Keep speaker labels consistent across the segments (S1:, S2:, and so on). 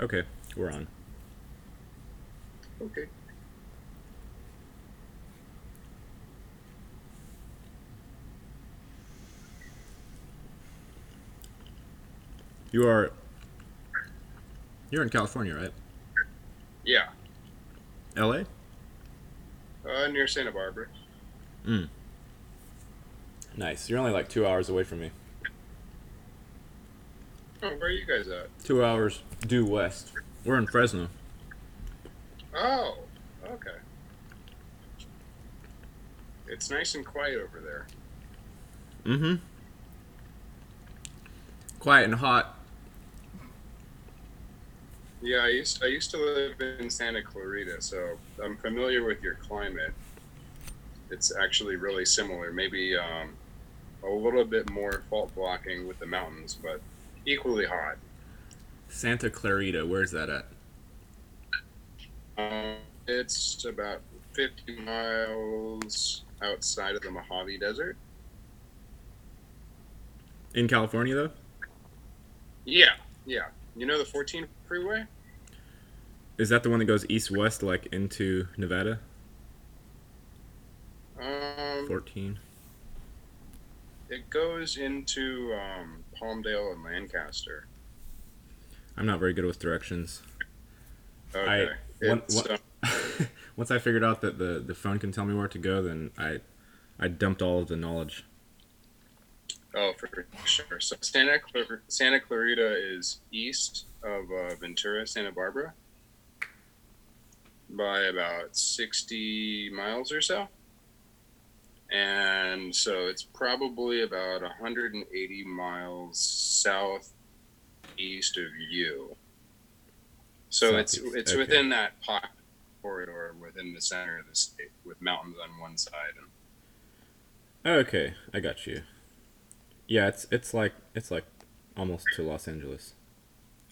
S1: Okay, we're on.
S2: Okay.
S1: You are you're in California, right?
S2: Yeah.
S1: L.A.
S2: Near Santa Barbara.
S1: Mm. Nice. You're only like 2 hours away from me.
S2: Oh, where are you guys at?
S1: 2 hours due west. We're in Fresno.
S2: Oh, okay. It's nice and quiet over there.
S1: Mm-hmm. Quiet and hot.
S2: Yeah, I used to live in Santa Clarita, so I'm familiar with your climate. It's actually really similar. Maybe a little bit more fault blocking with the mountains, but equally hot.
S1: Santa Clarita. Where's that at?
S2: It's about 50 miles outside of the Mojave Desert.
S1: In California, though.
S2: Yeah, yeah. You know the 14 freeway?
S1: Is that the one that goes east-west, like into Nevada?
S2: Um,
S1: 14.
S2: it goes into Palmdale and Lancaster.
S1: I'm not very good with directions. I
S2: Okay.
S1: one,
S2: It's
S1: one once I figured out that the phone can tell me where to go, then I dumped all of the knowledge.
S2: oh, for sure. So Santa Clarita is east of Ventura, Santa Barbara by about 60 miles or so. And so it's probably about 180 miles southeast of you. So it's
S1: Southeast.
S2: it's
S1: Okay.
S2: within that pocket corridor within the center of the state with mountains on one side. And
S1: Okay, I got you. Yeah, it's like almost to Los Angeles,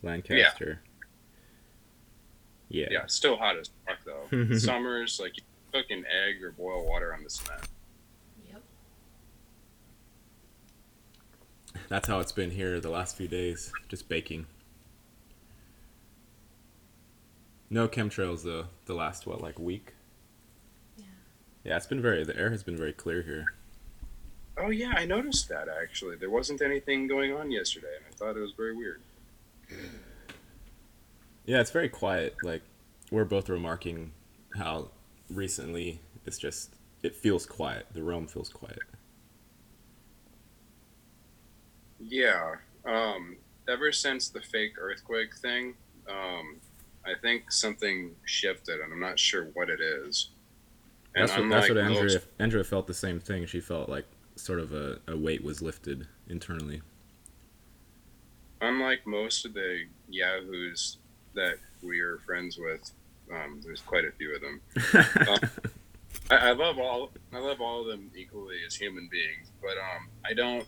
S2: yeah,
S1: Lancaster. Yeah,
S2: yeah, still hot as fuck though. Summers like you cook an egg or boil water on the cement.
S3: Yep.
S1: that's how it's been here the last few days, just baking. No chemtrails though. The last what, like week?
S3: Yeah.
S1: Yeah, it's been very. The air has been very clear here.
S2: Oh yeah, I noticed that actually. There wasn't anything going on yesterday, and I thought it was very weird.
S1: Yeah, it's very quiet. Like we're both remarking how recently it's just it feels quiet. The realm feels quiet.
S2: Yeah. Ever since the fake earthquake thing, I think something shifted, and I'm not sure what it is. And
S1: That's what
S2: unlike most,
S1: Andrea felt the same thing. She felt like sort of a weight was lifted internally.
S2: unlike most of the yahoos that we are friends with, there's quite a few of them. Um, I love all of them equally as human beings, but I don't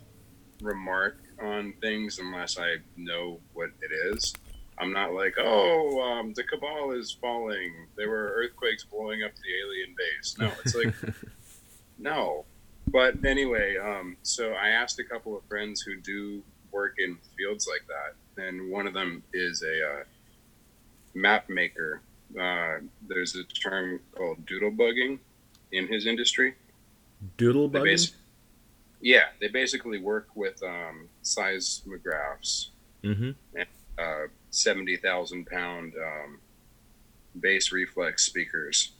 S2: remark on things unless I know what it is. I'm not like, oh, the cabal is falling. There were earthquakes blowing up the alien base. No, it's like no. But anyway, so I asked a couple of friends who do work in fields like that, and one of them is a map maker. There's a term called doodle bugging in his industry.
S1: Doodle
S2: They
S1: bugging?
S2: base Yeah, they basically work with seismographs
S1: Mm-hmm.
S2: and 70,000 pound bass reflex speakers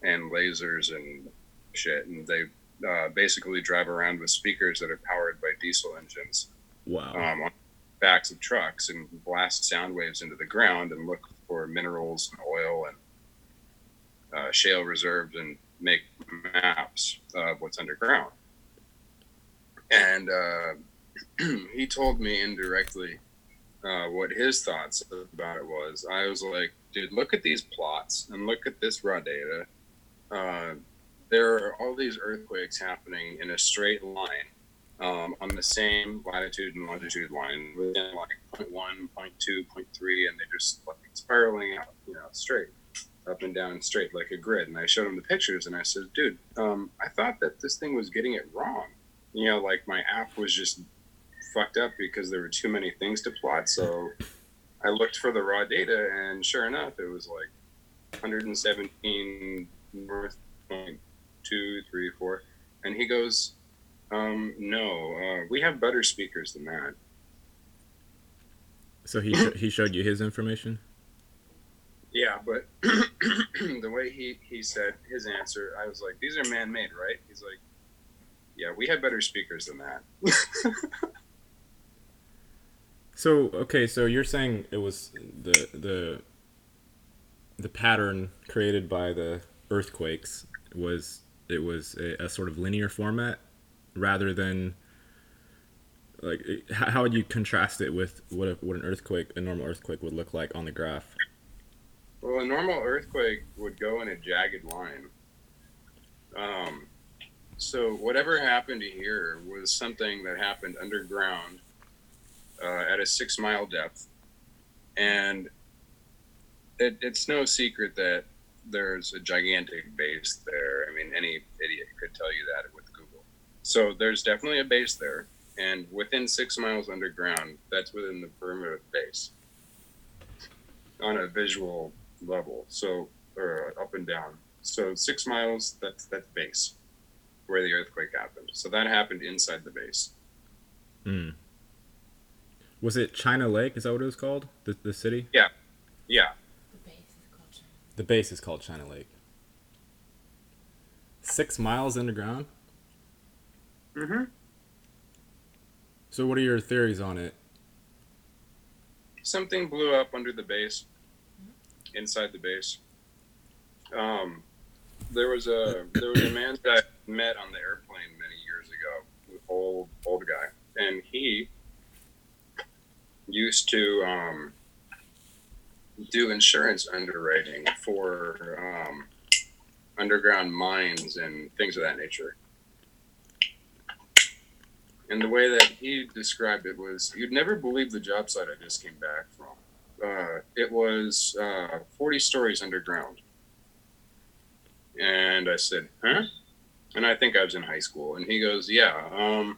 S2: and lasers and shit. And they basically drive around with speakers that are powered by diesel engines
S1: Wow.
S2: on backs of trucks and blast sound waves into the ground and look for minerals and oil and shale reserves and make maps of what's underground. And he told me indirectly what his thoughts about it was. I was like, dude, look at these plots and look at this raw data. Uh, there are all these earthquakes happening in a straight line on the same latitude and longitude line within like point 0.1, point 0.2, point 0.3, and they're just like spiraling out, straight up and down straight like a grid. And I showed him the pictures and I said, dude, I thought that this thing was getting it wrong. Like my app was just fucked up because there were too many things to plot. So I looked for the raw data, and sure enough, it was like 117 north point 234. And he goes, no, we have better speakers than that.
S1: So he showed you his information.
S2: Yeah, but the way he said his answer, I was like, these are man made, right? He's like, yeah, we have better speakers than that.
S1: So okay, so you're saying it was the pattern created by the earthquakes was it was a sort of linear format rather than like how would you contrast it with what an earthquake a normal earthquake would look like on the graph?
S2: Well, a normal earthquake would go in a jagged line. Um, so whatever happened here was something that happened underground at a 6 mile depth, and it's no secret that there's a gigantic base there. I mean, any idiot could tell you that with Google. So there's definitely a base there, and within 6 miles underground, that's within the perimeter of the base on a visual level. So or up and down. So 6 miles, that's base where the earthquake happened. So that happened inside the base.
S1: Mm. Was it China Lake? Is that what it was called? The city?
S2: Yeah, yeah.
S3: The base is called China.
S1: The base is called China Lake. 6 miles underground.
S2: Mm-hmm.
S1: So what are your theories on it?
S2: Something blew up under the base, inside the base. Um, there was a man that I met on the airplane many years ago, an old guy, and he used to do insurance underwriting for underground mines and things of that nature. And the way that he described it was, you'd never believe the job site I just came back from. It was 40 stories underground. And I said, huh? And I think I was in high school. And he goes, yeah.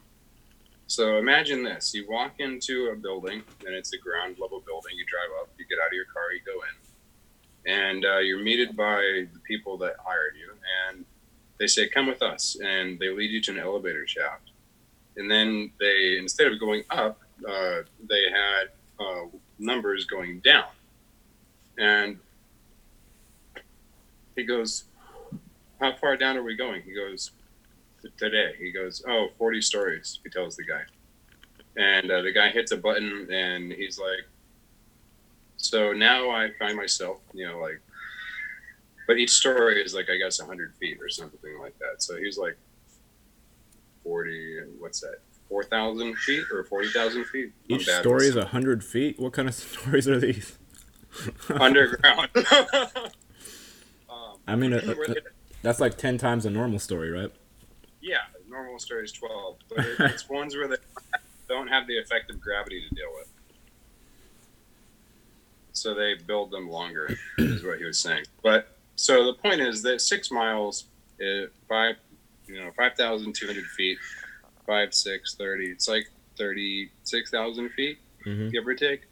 S2: So imagine this. You walk into a building, and it's a ground level building. You drive up, you get out of your car, you go in. And you're meted by the people that hired you. And they say, come with us. And they lead you to an elevator shaft. And then they, instead of going up, they had numbers going down. And he goes, how far down are we going? He goes, today. He goes, oh, 40 stories, he tells the guy. And the guy hits a button, and he's like, so now I find myself, like, but each story is like, I guess, 100 feet or something like that. So he's like, 40, and what's that? 4,000 feet or 40,000 feet?
S1: Each story is 100 feet. What kind of stories are these?
S2: Underground.
S1: I mean, that's like 10 times a normal story, right?
S2: Yeah, normal story is 12, but it's ones where they don't have the effect of gravity to deal with. So they build them longer, is what he was saying. But so the point is that 6 miles, 5,200 feet, 5, 6, 30. It's like 36,000 feet, give or take.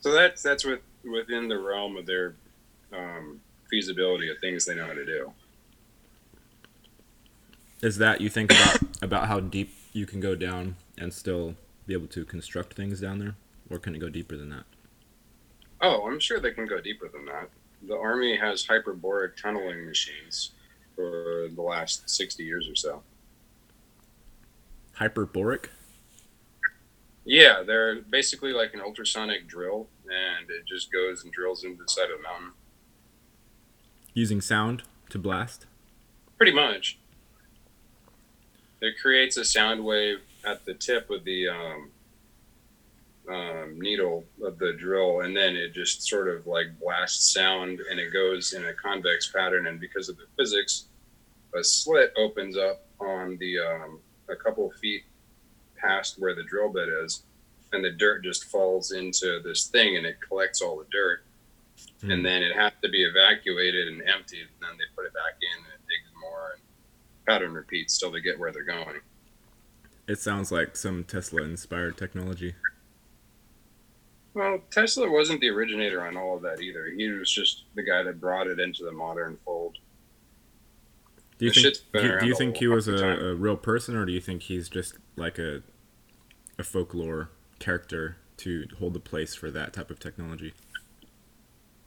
S2: So that's within the realm of their feasibility of things they know how to do.
S1: Is that you think about how deep you can go down and still be able to construct things down there, or can it go deeper than that?
S2: Oh, I'm sure they can go deeper than that. The Army has hyperboric tunneling machines for the last 60 years or so.
S1: Hyperboric?
S2: Yeah, they're basically like an ultrasonic drill, and it just goes and drills into the side of the mountain.
S1: Using sound to blast?
S2: Pretty much. It creates a sound wave at the tip of the needle of the drill, and then it just sort of like blasts sound, and it goes in a convex pattern. And because of the physics, a slit opens up on the a couple feet past where the drill bit is, and the dirt just falls into this thing, and it collects all the dirt, and then it has to be evacuated and emptied, and then they put it back in, and it digs more, and pattern repeats till they get where they're going.
S1: It sounds like some Tesla-inspired technology.
S2: Well, Tesla wasn't the originator on all of that either. He was just the guy that brought it into the modern fold. The shit's been
S1: Do
S2: around
S1: you
S2: a
S1: think he
S2: long
S1: was
S2: time.
S1: a real person, or do you think he's just like a folklore character to hold the place for that type of technology?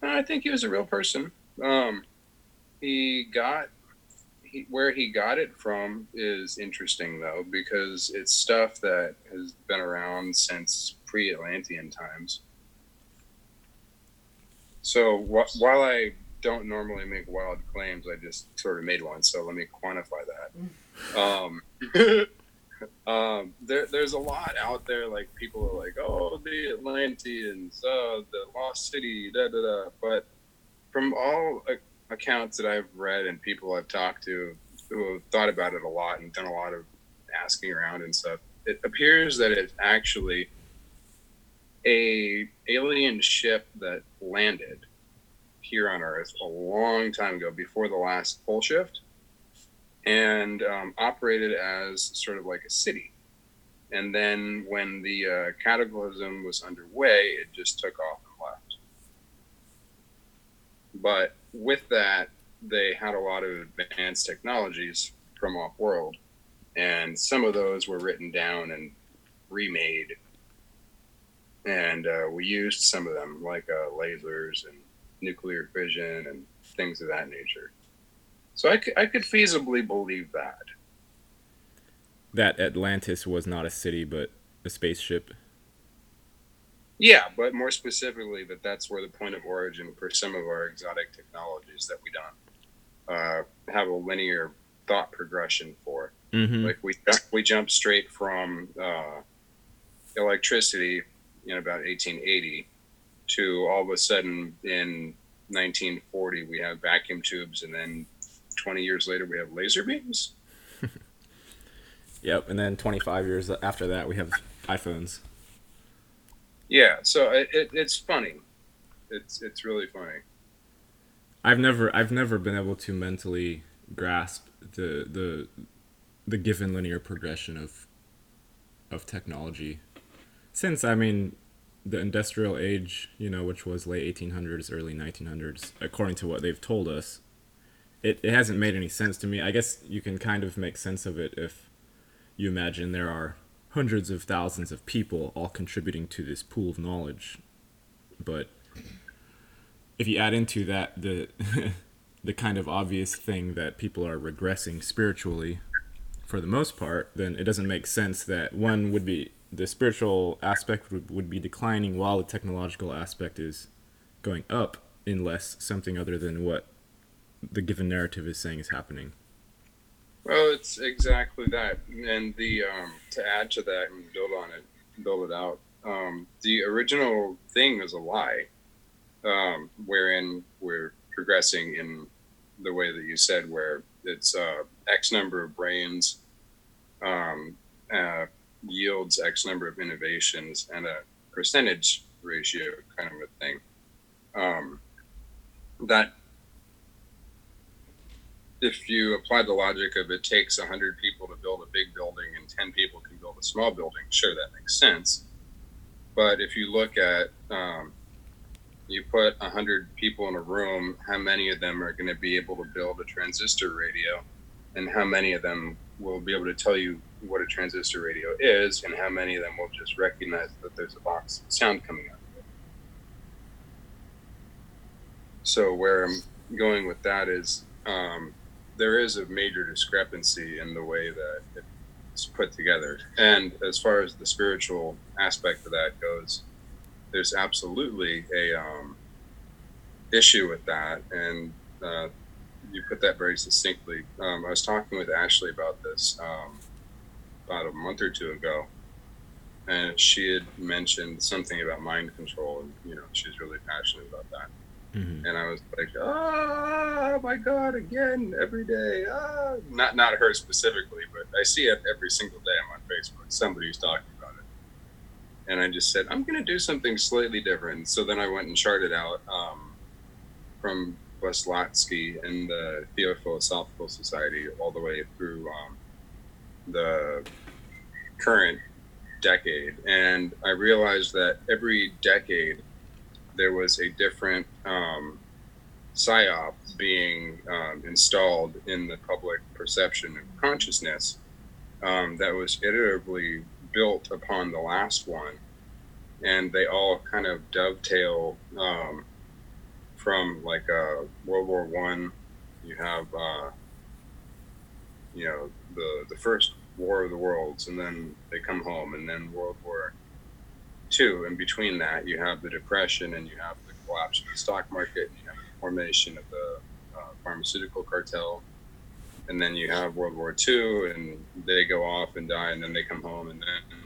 S2: I think he was a real person. Um, he got where he got it from is interesting though, because it's stuff that has been around since pre-Atlantean times. So while I don't normally make wild claims, I just sort of made one. So let me quantify that. There's a lot out there. Like people are like, "Oh, the Atlanteans, the lost city, da da da." But from all accounts that I've read and people I've talked to who have thought about it a lot and done a lot of asking around and stuff, it appears that it's actually a alien ship that landed here on Earth a long time ago, before the last pole shift, and operated as sort of like a city. And then when the cataclysm was underway, it just took off and left. But with that, they had a lot of advanced technologies from off world, and some of those were written down and remade. And we used some of them, like lasers and nuclear fission and things of that nature. So I could feasibly believe that.
S1: That Atlantis was not a city, but a spaceship.
S2: Yeah, but more specifically, that's where the point of origin for some of our exotic technologies that we don't have a linear thought progression for.
S1: Mm-hmm.
S2: Like we jump straight from electricity in about 1880 to all of a sudden in 1940 we have vacuum tubes, and then 20 years later we have laser beams.
S1: Yep. And then 25 years after that, we have iPhones.
S2: Yeah, so it's funny. It's really funny.
S1: I've never been able to mentally grasp the given linear progression of technology. Since I mean, the industrial age, which was late 1800s, early 1900s, according to what they've told us, it hasn't made any sense to me. I guess you can kind of make sense of it if you imagine there are hundreds of thousands of people all contributing to this pool of knowledge. But if you add into that the kind of obvious thing that people are regressing spiritually for the most part, then it doesn't make sense that one would be the spiritual aspect would be declining while the technological aspect is going up, unless something other than what the given narrative is saying is happening.
S2: Well, it's exactly that, and the to add to that and build on it, build it out. The original thing is a lie, wherein we're progressing in the way that you said, where it's X number of brains um, uh, yields X number of innovations and a percentage ratio kind of a thing. Um, that if you apply the logic of it takes 100 people to build a big building and 10 people can build a small building, sure, that makes sense. But if you look at you put 100 people in a room, how many of them are going to be able to build a transistor radio, and how many of them will be able to tell you what a transistor radio is, and how many of them will just recognize that there's a box of sound coming out of it. So where I'm going with that is there is a major discrepancy in the way that it's put together. And as far as the spiritual aspect of that goes, there's absolutely a issue with that, and you put that very succinctly. I was talking with Ashley about this about a month or two ago, and she had mentioned something about mind control, and she's really passionate about that.
S1: Mm-hmm.
S2: And I was like, oh my god, again, every day. Ah. Not her specifically, but I see it every single day. I'm on Facebook. Somebody's talking about it, and I just said I'm going to do something slightly different. So then I went and charted out from Weslotsky and the Theophilosophical Society all the way through the current decade, and I realized that every decade there was a different psyop being installed in the public perception and consciousness that was iteratively built upon the last one, and they all kind of dovetail from like World War I. You have the first War of the Worlds, and then they come home, and then World War II. In between that, you have the Depression, and you have the collapse of the stock market, and you have the formation of the pharmaceutical cartel, and then you have World War II, and they go off and die, and then they come home, and then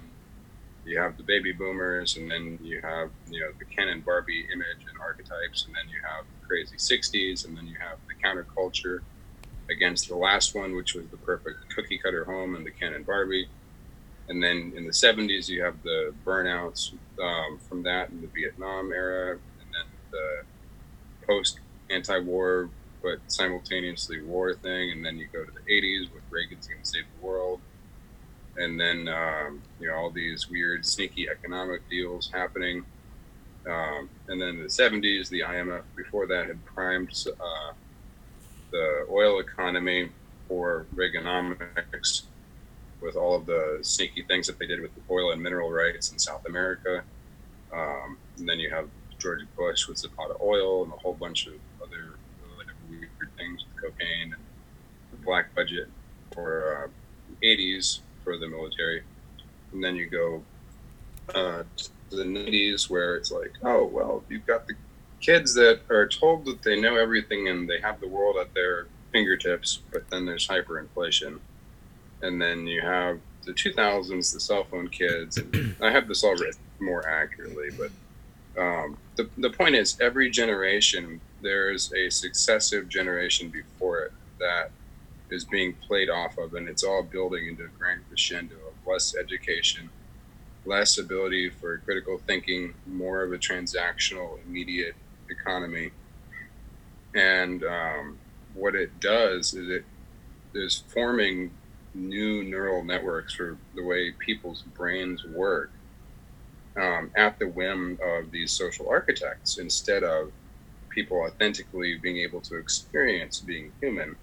S2: you have the baby boomers, and then you have the Ken and Barbie image and archetypes, and then you have the crazy '60s, and then you have the counterculture against the last one, which was the perfect cookie cutter home and the Ken and Barbie. And then in the '70s, you have the burnouts from that in the Vietnam era, and then the post anti-war but simultaneously war thing. And then you go to the '80s with Reagan's going to save the world. And then, all these weird, sneaky economic deals happening. And then in the '70s, the IMF before that had primed the oil economy for Reaganomics with all of the sneaky things that they did with the oil and mineral rights in South America. And then you have George Bush with the pot of oil and a whole bunch of other really weird things with cocaine and the black budget for '80s for the military. And then you go to the '90s where it's like, oh, well, you've got the kids that are told that they know everything and they have the world at their fingertips, but then there's hyperinflation. And then you have the 2000s, the cell phone kids. And I have this all written more accurately, but the point is, every generation, there's a successive generation before it that is being played off of, and it's all building into a grand crescendo of less education, less ability for critical thinking, more of a transactional, immediate economy. And what it does is it is forming new neural networks for the way people's brains work at the whim of these social architects, instead of people authentically being able to experience being human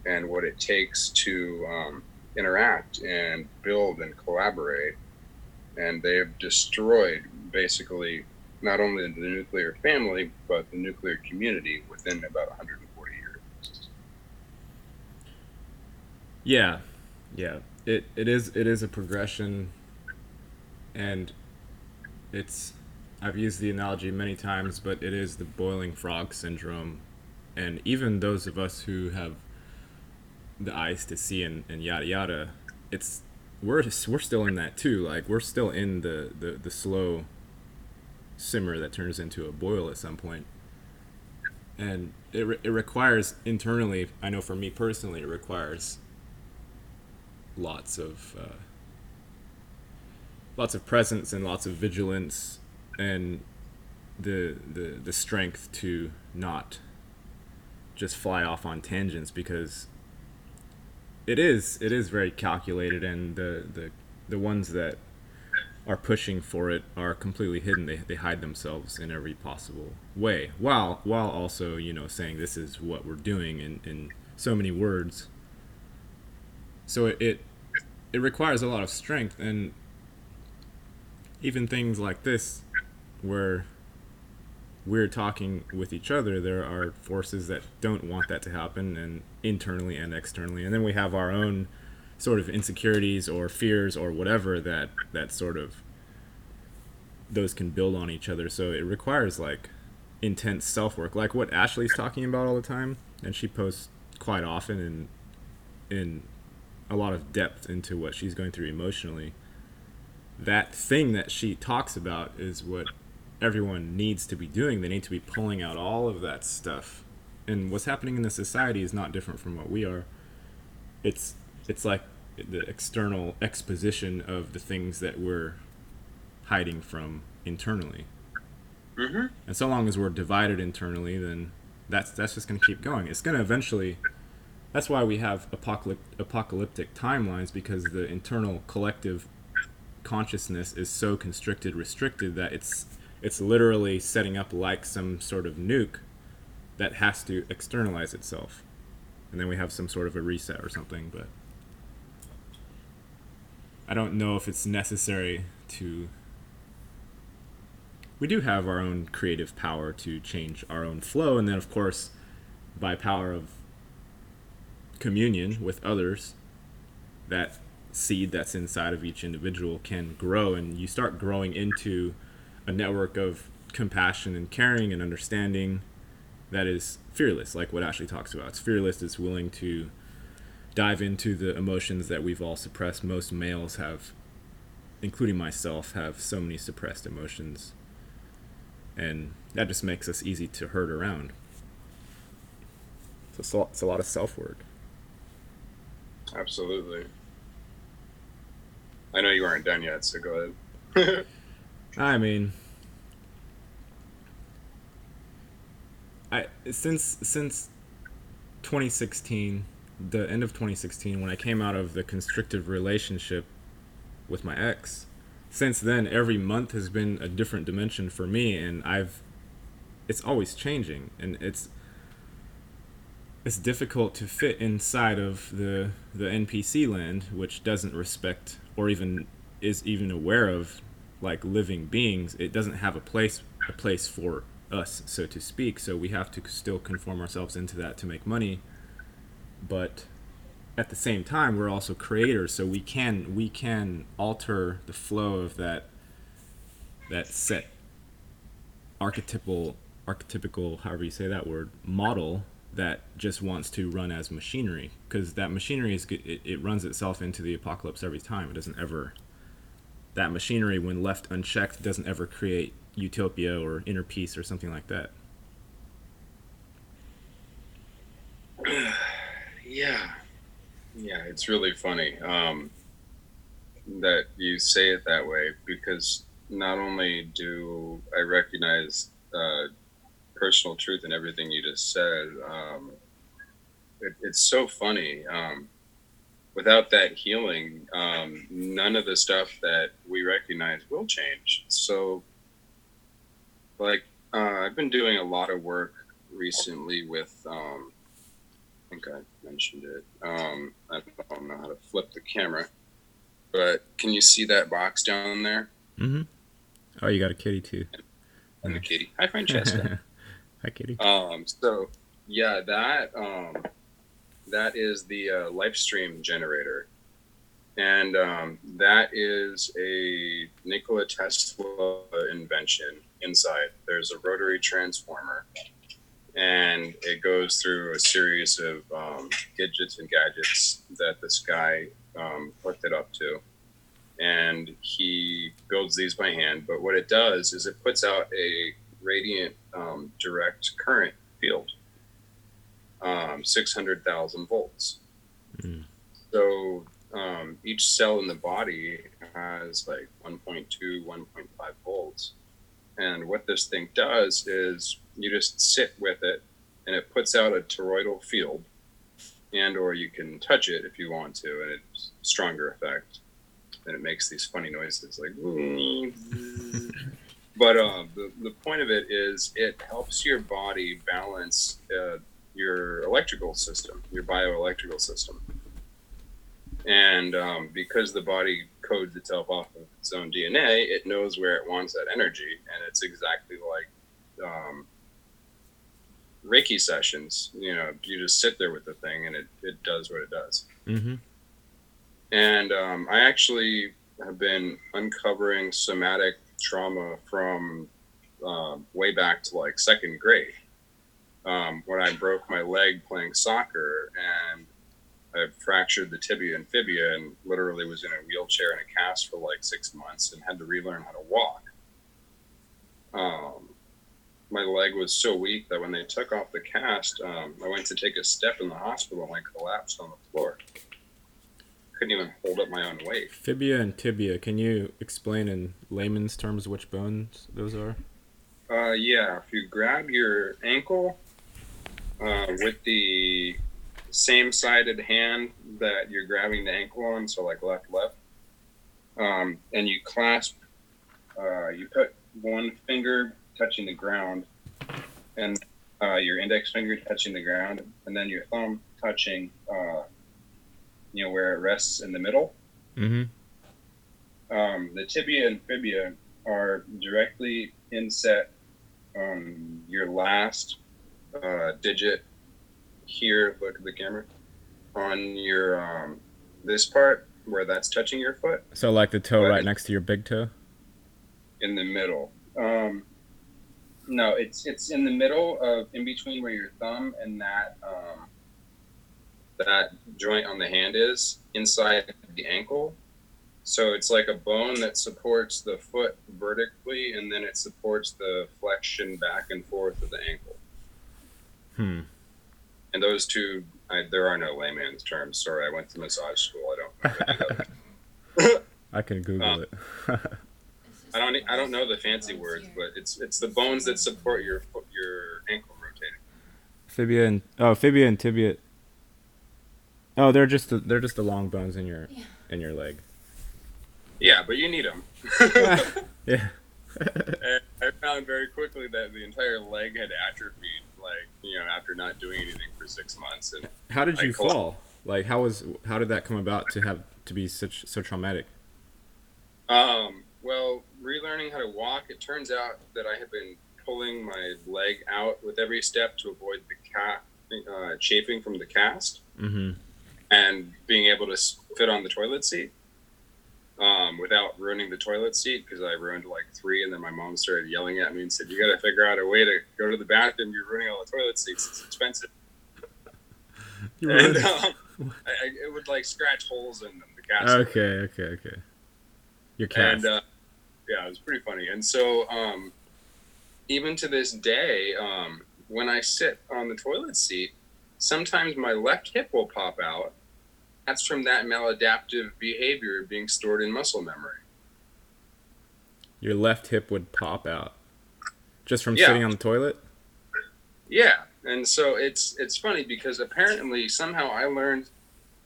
S2: and what it takes to interact and build and collaborate. And they have destroyed basically not only the nuclear family, but the nuclear community within about 140 years.
S1: Yeah, yeah. It is a progression, and it's I've used the analogy many times, but it is the boiling frog syndrome. And even those of us who have the eyes to see and yada yada, it's we're still in that too. Like we're still in the slow simmer that turns into a boil at some point. And it requires internally, I know for me personally, it requires lots of lots of presence and lots of vigilance, and the strength to not just fly off on tangents, because it is very calculated, and the ones that are pushing for it are completely hidden. They hide themselves in every possible way, while also saying this is what we're doing in so many words. So it requires a lot of strength, and even things like this, where we're talking with each other, there are forces that don't want that to happen, and internally and externally. And then we have our own sort of insecurities or fears or whatever that sort of those can build on each other. So it requires like intense self work, like what Ashley's talking about all the time, and she posts quite often in a lot of depth into what she's going through emotionally. That thing that she talks about is what everyone needs to be doing. They need to be pulling out all of that stuff. And what's happening in the society is not different from what we are. It's like the external exposition of the things that we're hiding from internally.
S2: Mm-hmm.
S1: And so long as we're divided internally, then that's just going to keep going. It's going to eventually. That's why we have apocalyptic timelines, because the internal collective consciousness is so constricted, restricted that it's literally setting up like some sort of nuke that has to externalize itself, and then we have some sort of a reset or something. But I don't know if it's necessary to. We do have our own creative power to change our own flow, and then of course, by power of communion with others, that seed that's inside of each individual can grow, and you start growing into a network of compassion and caring and understanding that is fearless, like what Ashley talks about. It's fearless, it's willing to dive into the emotions that we've all suppressed. Most males have, including myself, have so many suppressed emotions, and that just makes us easy to herd around. So it's a lot of self-work.
S2: Absolutely. I know you aren't done yet, so go ahead.
S1: I mean, I since 2016, the end of 2016, when I came out of the constrictive relationship with my ex, since then every month has been a different dimension for me, and it's always changing, and it's difficult to fit inside of the NPC land, which doesn't respect or even is even aware of like living beings. It doesn't have a place for us, so to speak. So we have to still conform ourselves into that to make money. But at the same time, we're also creators, so we can alter the flow of that set archetypical, however you say that word, model that just wants to run as machinery, because that machinery it runs itself into the apocalypse every time. It doesn't ever, that machinery when left unchecked doesn't ever create utopia or inner peace or something like that.
S2: Yeah, yeah, it's really funny that you say it that way, because not only do I recognize personal truth in everything you just said, it's so funny. Without that healing, none of the stuff that we recognize will change. So, like, I've been doing a lot of work recently with, I think I mentioned it. I don't know how to flip the camera, but can you see that box down there?
S1: Mm-hmm. Oh, you got a kitty too.
S2: And the
S1: Nice.
S2: kitty. Hi, Francesca.
S1: Hi, kitty.
S2: So yeah, that is the life stream generator, and that is a Nikola Tesla invention. Inside, there's a rotary transformer, and it goes through a series of gadgets and gadgets that this guy hooked it up to, and he builds these by hand. But what it does is it puts out a radiant direct current field, 600,000 volts.
S1: Mm.
S2: So each cell in the body has like 1.2, 1.5 volts. And what this thing does is you just sit with it, and it puts out a toroidal field, and or you can touch it if you want to, and it's a stronger effect. And it makes these funny noises like. But the point of it is it helps your body balance your electrical system, your bioelectrical system. And because the body codes itself off of its own DNA, it knows where it wants that energy. And it's exactly like Reiki sessions. You know, you just sit there with the thing, and it does what it does.
S1: Mm-hmm.
S2: And I actually have been uncovering somatic trauma from way back to like second grade, when I broke my leg playing soccer, and I fractured the tibia and fibia, and literally was in a wheelchair and a cast for like 6 months and had to relearn how to walk. My leg was so weak that when they took off the cast, I went to take a step in the hospital and I collapsed on the floor. Couldn't even hold up my own weight.
S1: Fibia and tibia. Can you explain in layman's terms which bones those are?
S2: Yeah, if you grab your ankle with the same sided hand that you're grabbing the ankle on, so like left, and you clasp. You put one finger touching the ground, and your index finger touching the ground, and then your thumb touching, where it rests in the middle.
S1: Mm-hmm.
S2: The tibia and fibia are directly inset on your last digit here. Look at the camera on your this part where that's touching your foot.
S1: So like the toe right next to your big toe?
S2: In the middle. No, it's in the middle of in between where your thumb and that joint on the hand is inside the ankle. So it's like a bone that supports the foot vertically, and then it supports the flexion back and forth of the ankle. And those two, there are no layman's terms. Sorry, I went to massage school. I don't know that.
S1: I can Google it.
S2: I don't know the fancy words, but it's the bones that support your ankle rotating.
S1: Fibia and tibia. Oh, they're just the long bones in your leg.
S2: Yeah, but you need them.
S1: Yeah.
S2: And I found very quickly that the entire leg had atrophied, after not doing anything for 6 months. And
S1: how did you fall? Like, how did that come about to be so traumatic?
S2: Well, relearning how to walk, it turns out that I had been pulling my leg out with every step to avoid the chafing from the cast, and being able to fit on the toilet seat. Without ruining the toilet seat, because I ruined like 3, and then my mom started yelling at me and said, "You got to figure out a way to go to the bathroom. You're ruining all the toilet seats. It's expensive." And it would like scratch holes in them. The cast.
S1: Okay. Your cast.
S2: And yeah, it was pretty funny. And so even to this day, when I sit on the toilet seat, sometimes my left hip will pop out. That's from that maladaptive behavior being stored in muscle memory.
S1: Your left hip would pop out just from sitting on the toilet?
S2: Yeah. And so it's funny because apparently somehow I learned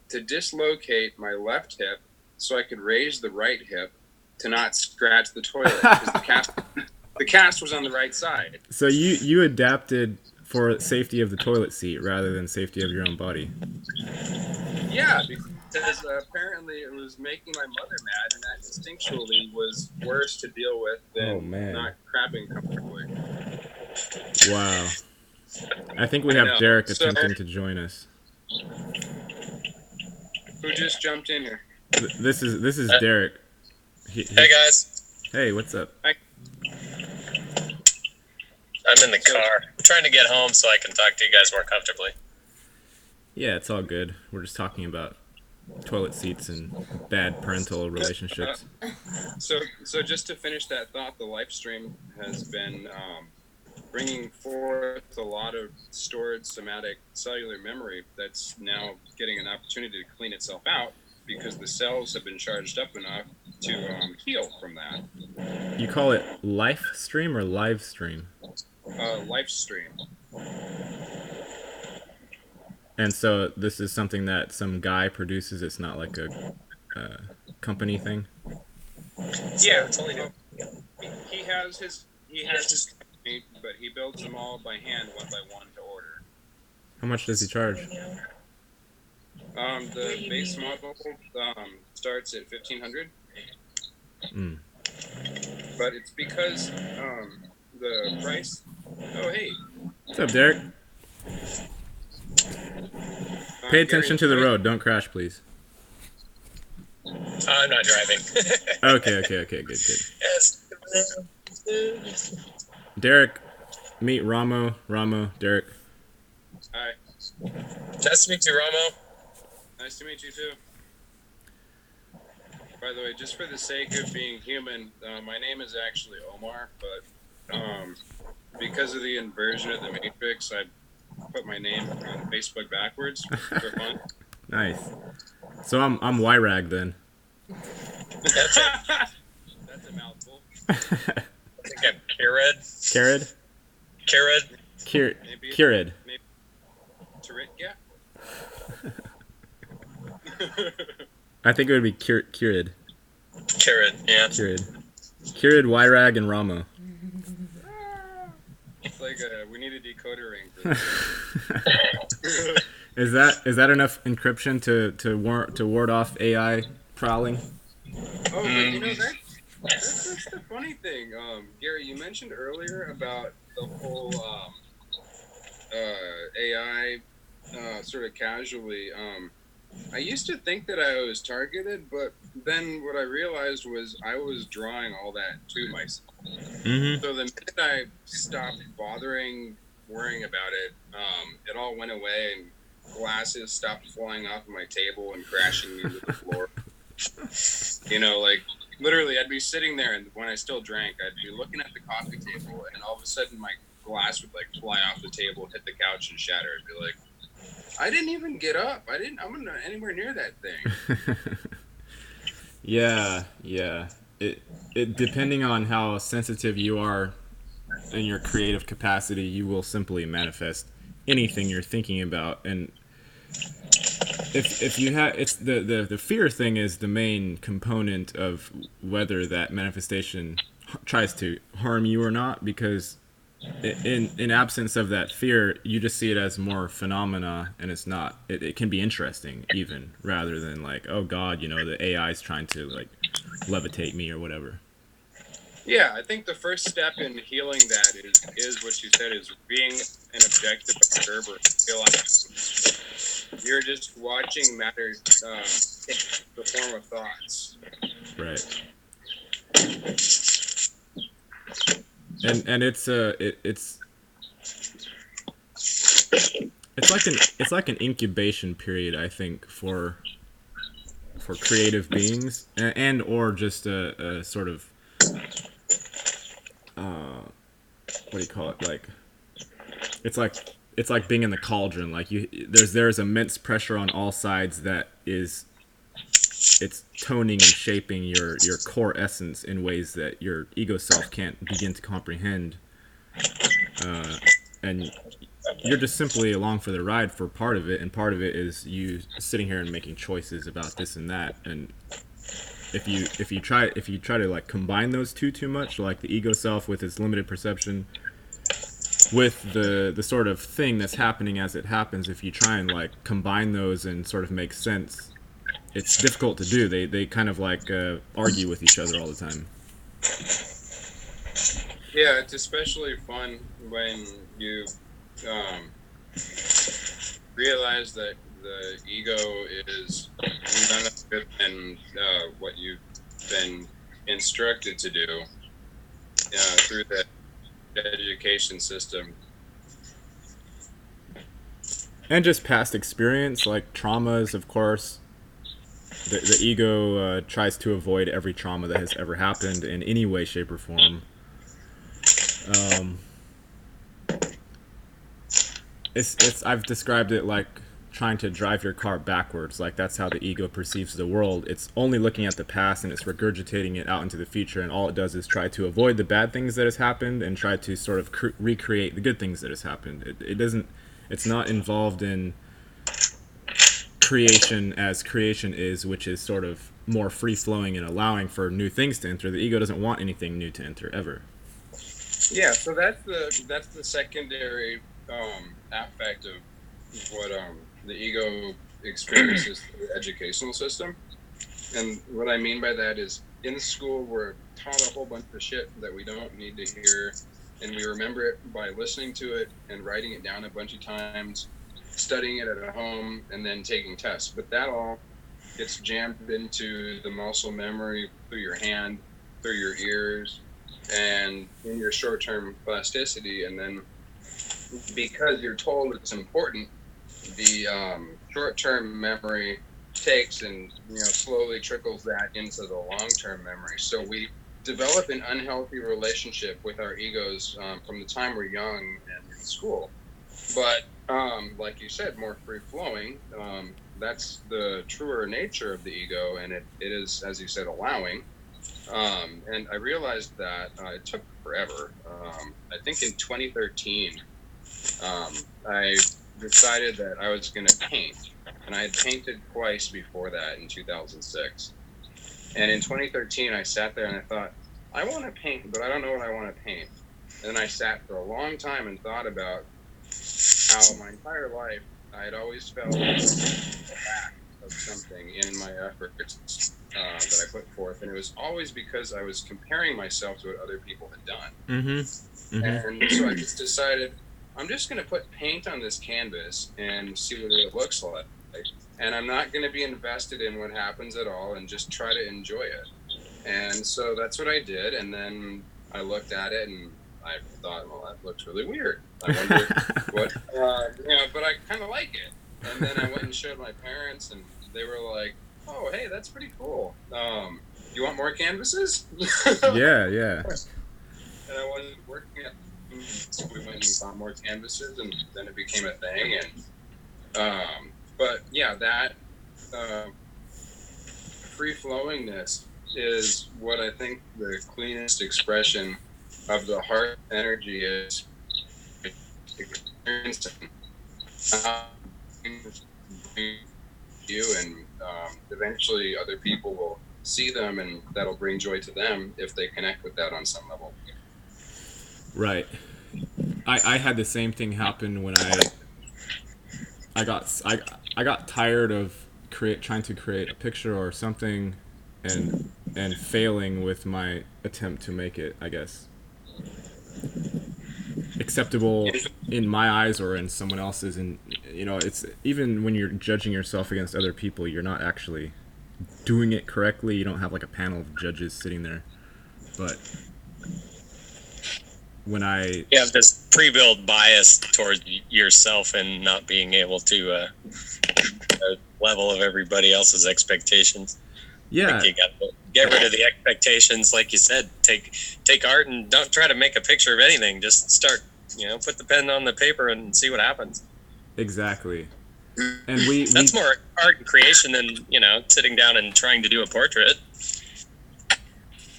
S2: to dislocate my left hip so I could raise the right hip to not scratch the toilet, because the cast was on the right side.
S1: So you adapted for safety of the toilet seat rather than safety of your own body.
S2: Yeah, because apparently it was making my mother mad, and that instinctually was worse to deal with than not crapping comfortably.
S1: Wow. I think we have Derek attempting to join us.
S2: Who just jumped in here?
S1: This is Derek.
S4: Hey guys.
S1: Hey, what's up?
S2: Hi.
S4: I'm in the car. I'm trying to get home so I can talk to you guys more comfortably.
S1: Yeah, it's all good. We're just talking about toilet seats and bad parental relationships.
S2: So just to finish that thought, the live stream has been bringing forth a lot of stored somatic cellular memory that's now getting an opportunity to clean itself out, because the cells have been charged up enough to heal from that.
S1: You call it life stream or live stream?
S2: Live stream.
S1: And so this is something that some guy produces. It's not like a company thing.
S2: Yeah, it's only he has his company, but he builds them all by hand, one by one, to order.
S1: How much does he charge?
S2: The base model starts at $1,500. But it's because the price. Oh, hey.
S1: What's up, Derek? Pay attention to the road. Don't crash, please.
S4: I'm not driving.
S1: Okay, good.
S4: Yes.
S1: Derek, meet Ramo. Derek.
S2: Hi.
S4: Nice to meet you, Ramo.
S2: Nice to meet you, too. By the way, just for the sake of being human, my name is actually Omar, but because of the inversion of the Matrix, I put my name on Facebook backwards for fun.
S1: Nice. So I'm Wyrag then.
S4: That's it.
S2: That's a mouthful.
S4: I think I'm Kirid.
S1: Kirid.
S2: Maybe Taritga?
S1: I think it would be Kirid.
S4: Kirid, yeah.
S1: Kirid, Wyrag, and Rama.
S2: It's like we need a decoder ring for this.
S1: Is that enough encryption to ward off AI prowling?
S2: Oh, but you know that's the funny thing, Gary. You mentioned earlier about the whole AI sort of casually. I used to think that I was targeted, but then what I realized was I was drawing all that to myself.
S1: Mm-hmm.
S2: So the minute I stopped worrying about it, it all went away and glasses stopped flying off of my table and crashing into the floor. You know, like literally, I'd be sitting there, and when I still drank, I'd be looking at the coffee table, and all of a sudden, my glass would like fly off the table, hit the couch, and shatter. I'd be like, I didn't even get up. I'm not anywhere near that thing.
S1: Yeah. It depending on how sensitive you are in your creative capacity, you will simply manifest anything you're thinking about. And if you have, it's the fear thing is the main component of whether that manifestation tries to harm you or not, because in absence of that fear, you just see it as more phenomena, and it's not. It can be interesting even rather than like, oh God, the AI is trying to like levitate me or whatever.
S2: Yeah, I think the first step in healing that is what you said, is being an objective observer. Feel like you're just watching matter take the form of thoughts.
S1: Right. And it's like an incubation period, I think, for creative beings, and or just a sort of what do you call it, like it's like being in the cauldron. Like there's immense pressure on all sides that is it's toning and shaping your core essence in ways that your ego self can't begin to comprehend, and you're just simply along for the ride for part of it, and part of it is you sitting here and making choices about this and that. And if you try to like combine those two too much, like the ego self with its limited perception with the sort of thing that's happening as it happens, if you try and like combine those and sort of make sense, it's difficult to do. They kind of like argue with each other all the time.
S2: Yeah, it's especially fun when you realize that the ego is none of it than what you've been instructed to do through the education system.
S1: And just past experience, like traumas, of course. The ego tries to avoid every trauma that has ever happened in any way, shape, or form. It's I've described it like trying to drive your car backwards. Like that's how the ego perceives the world. It's only looking at the past and it's regurgitating it out into the future, and all it does is try to avoid the bad things that has happened and try to sort of recreate the good things that has happened. It doesn't. It's not involved in creation as creation is, which is sort of more free flowing and allowing for new things to enter. The ego doesn't want anything new to enter ever.
S2: Yeah, so that's the secondary aspect of what the ego experiences through the educational system. And what I mean by that is, in school we're taught a whole bunch of shit that we don't need to hear, and we remember it by listening to it and writing it down a bunch of times, studying it at home, and then taking tests. But that all gets jammed into the muscle memory through your hand, through your ears, and in your short-term plasticity. And then because you're told it's important, the short-term memory takes and slowly trickles that into the long-term memory. So we develop an unhealthy relationship with our egos from the time we're young and in school. But like you said, more free-flowing. That's the truer nature of the ego, and it is, as you said, allowing. And I realized that it took forever. I think in 2013, I decided that I was going to paint, and I had painted twice before that in 2006. And in 2013, I sat there and I thought, I want to paint, but I don't know what I want to paint. And then I sat for a long time and thought about how my entire life I had always felt the lack of something in my efforts that I put forth. And it was always because I was comparing myself to what other people had done.
S1: Mm-hmm.
S2: And so I just decided, I'm just going to put paint on this canvas and see what it looks like. And I'm not going to be invested in what happens at all and just try to enjoy it. And so that's what I did. And then I looked at it and I thought, well, that looks really weird. I wonder what, but I kind of like it. And then I went and showed my parents and they were like, oh, hey, that's pretty cool. You want more canvases?
S1: Yeah, yeah.
S2: And I wasn't working at, so we went and bought more canvases and then it became a thing. And, but yeah, that free-flowingness is what I think the cleanest expression of the heart energy is. Experiencing you, and eventually other people will see them, and that'll bring joy to them if they connect with that on some level.
S1: Right. I had the same thing happen when I got tired of trying to create a picture or something and failing with my attempt to make it, I guess, acceptable in my eyes or in someone else's. And it's even when you're judging yourself against other people, you're not actually doing it correctly. You don't have like a panel of judges sitting there. But when you
S4: have this pre-built bias towards yourself and not being able to level of everybody else's expectations.
S1: Yeah,
S4: like you got to get rid of the expectations. Like you said, take art and don't try to make a picture of anything. Just start, put the pen on the paper and see what happens.
S1: Exactly. And
S4: that's more art and creation than sitting down and trying to do a portrait.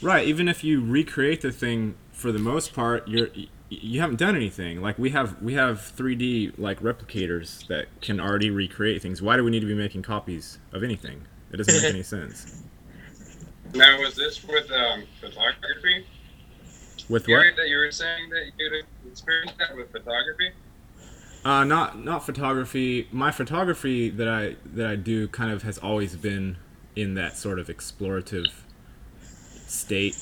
S1: Right. Even if you recreate the thing, for the most part, you haven't done anything. Like we have 3D like replicators that can already recreate things. Why do we need to be making copies of anything? It doesn't make any sense.
S2: Now, was this with photography?
S1: With what?
S2: That you were saying that you'd experienced that with photography?
S1: Not photography. My photography that I do kind of has always been in that sort of explorative state,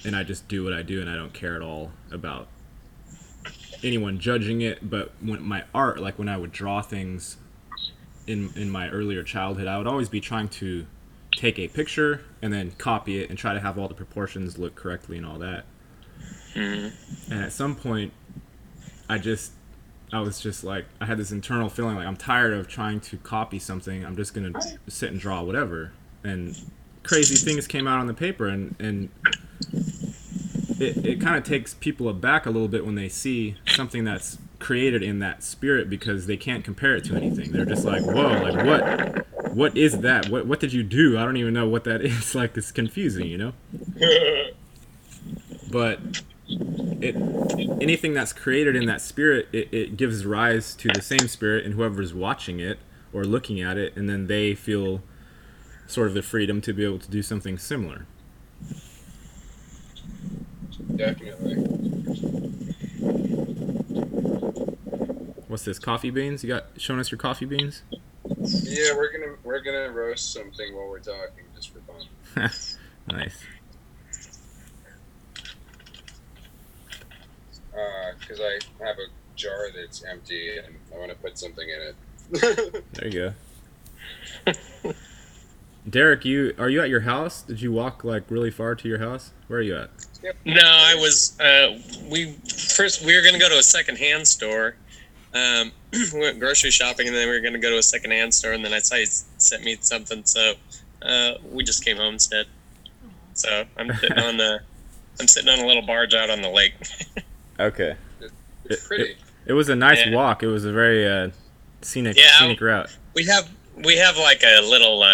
S1: and I just do what I do, and I don't care at all about anyone judging it. But when my art, like when I would draw things in my earlier childhood, I would always be trying to take a picture and then copy it and try to have all the proportions look correctly and all that. Mm-hmm. And at some point, I was just like, I had this internal feeling like I'm tired of trying to copy something. I'm just gonna sit and draw whatever. And crazy things came out on the paper, and it kind of takes people aback a little bit when they see something that's created in that spirit, because they can't compare it to anything. They're just like, whoa, like what is that? What did you do? I don't even know what that is. Like, it's confusing, But anything that's created in that spirit, it gives rise to the same spirit in whoever's watching it or looking at it, and then they feel sort of the freedom to be able to do something similar.
S2: Definitely.
S1: What's this? Coffee beans? You got showing us your coffee beans?
S2: Yeah, we're gonna roast something while we're talking, just for fun.
S1: Nice.
S2: Because I have a jar that's empty and I want to put something in it.
S1: There you go. Derek, are you at your house? Did you walk like really far to your house? Where are you at?
S2: Yep.
S4: No, I was. We were going to go to a secondhand store. We went grocery shopping, and then we were going to go to a secondhand store, and then I saw you sent me something, so we just came home instead. So I'm sitting on a little barge out on the lake.
S1: Okay.
S2: It's pretty.
S1: It was a nice walk. It was a very scenic route.
S4: We have like a little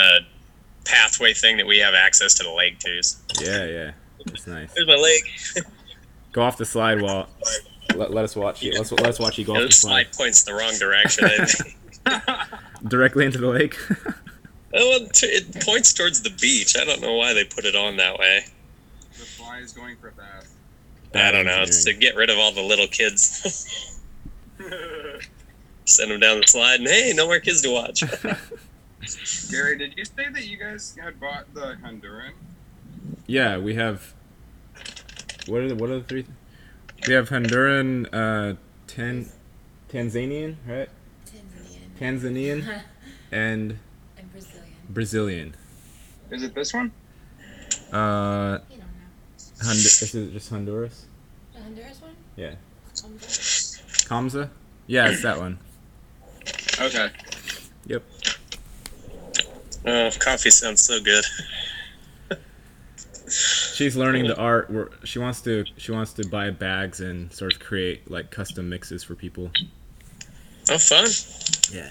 S4: pathway thing that we have access to the lake too. So.
S1: Yeah. That's nice.
S4: There's my lake.
S1: Go off the slide while let us watch you. Let's watch you go off the slide.
S4: Slide points the wrong direction.
S1: Directly into the lake.
S4: Well, it points towards the beach. I don't know why they put it on that way.
S2: The fly is going for a bath.
S4: I don't know. It's to get rid of all the little kids. Send them down the slide, and hey, no more kids to watch.
S2: Gary, did you say that you guys had bought the Honduran?
S1: Yeah, we have. What are the three? We have Honduran, Tanzanian, right? Tanzanian, and
S3: And Brazilian.
S1: Brazilian.
S2: Is it this one?
S3: You don't know.
S1: This is just Honduras.
S3: The Honduras one?
S1: Yeah.
S3: Combo?
S1: Kamsa? Yeah, it's that one.
S2: Okay.
S1: Yep.
S4: Oh, coffee sounds so good.
S1: She's learning the art. She wants to buy bags and sort of create like custom mixes for people.
S4: Oh, fun.
S1: Yeah.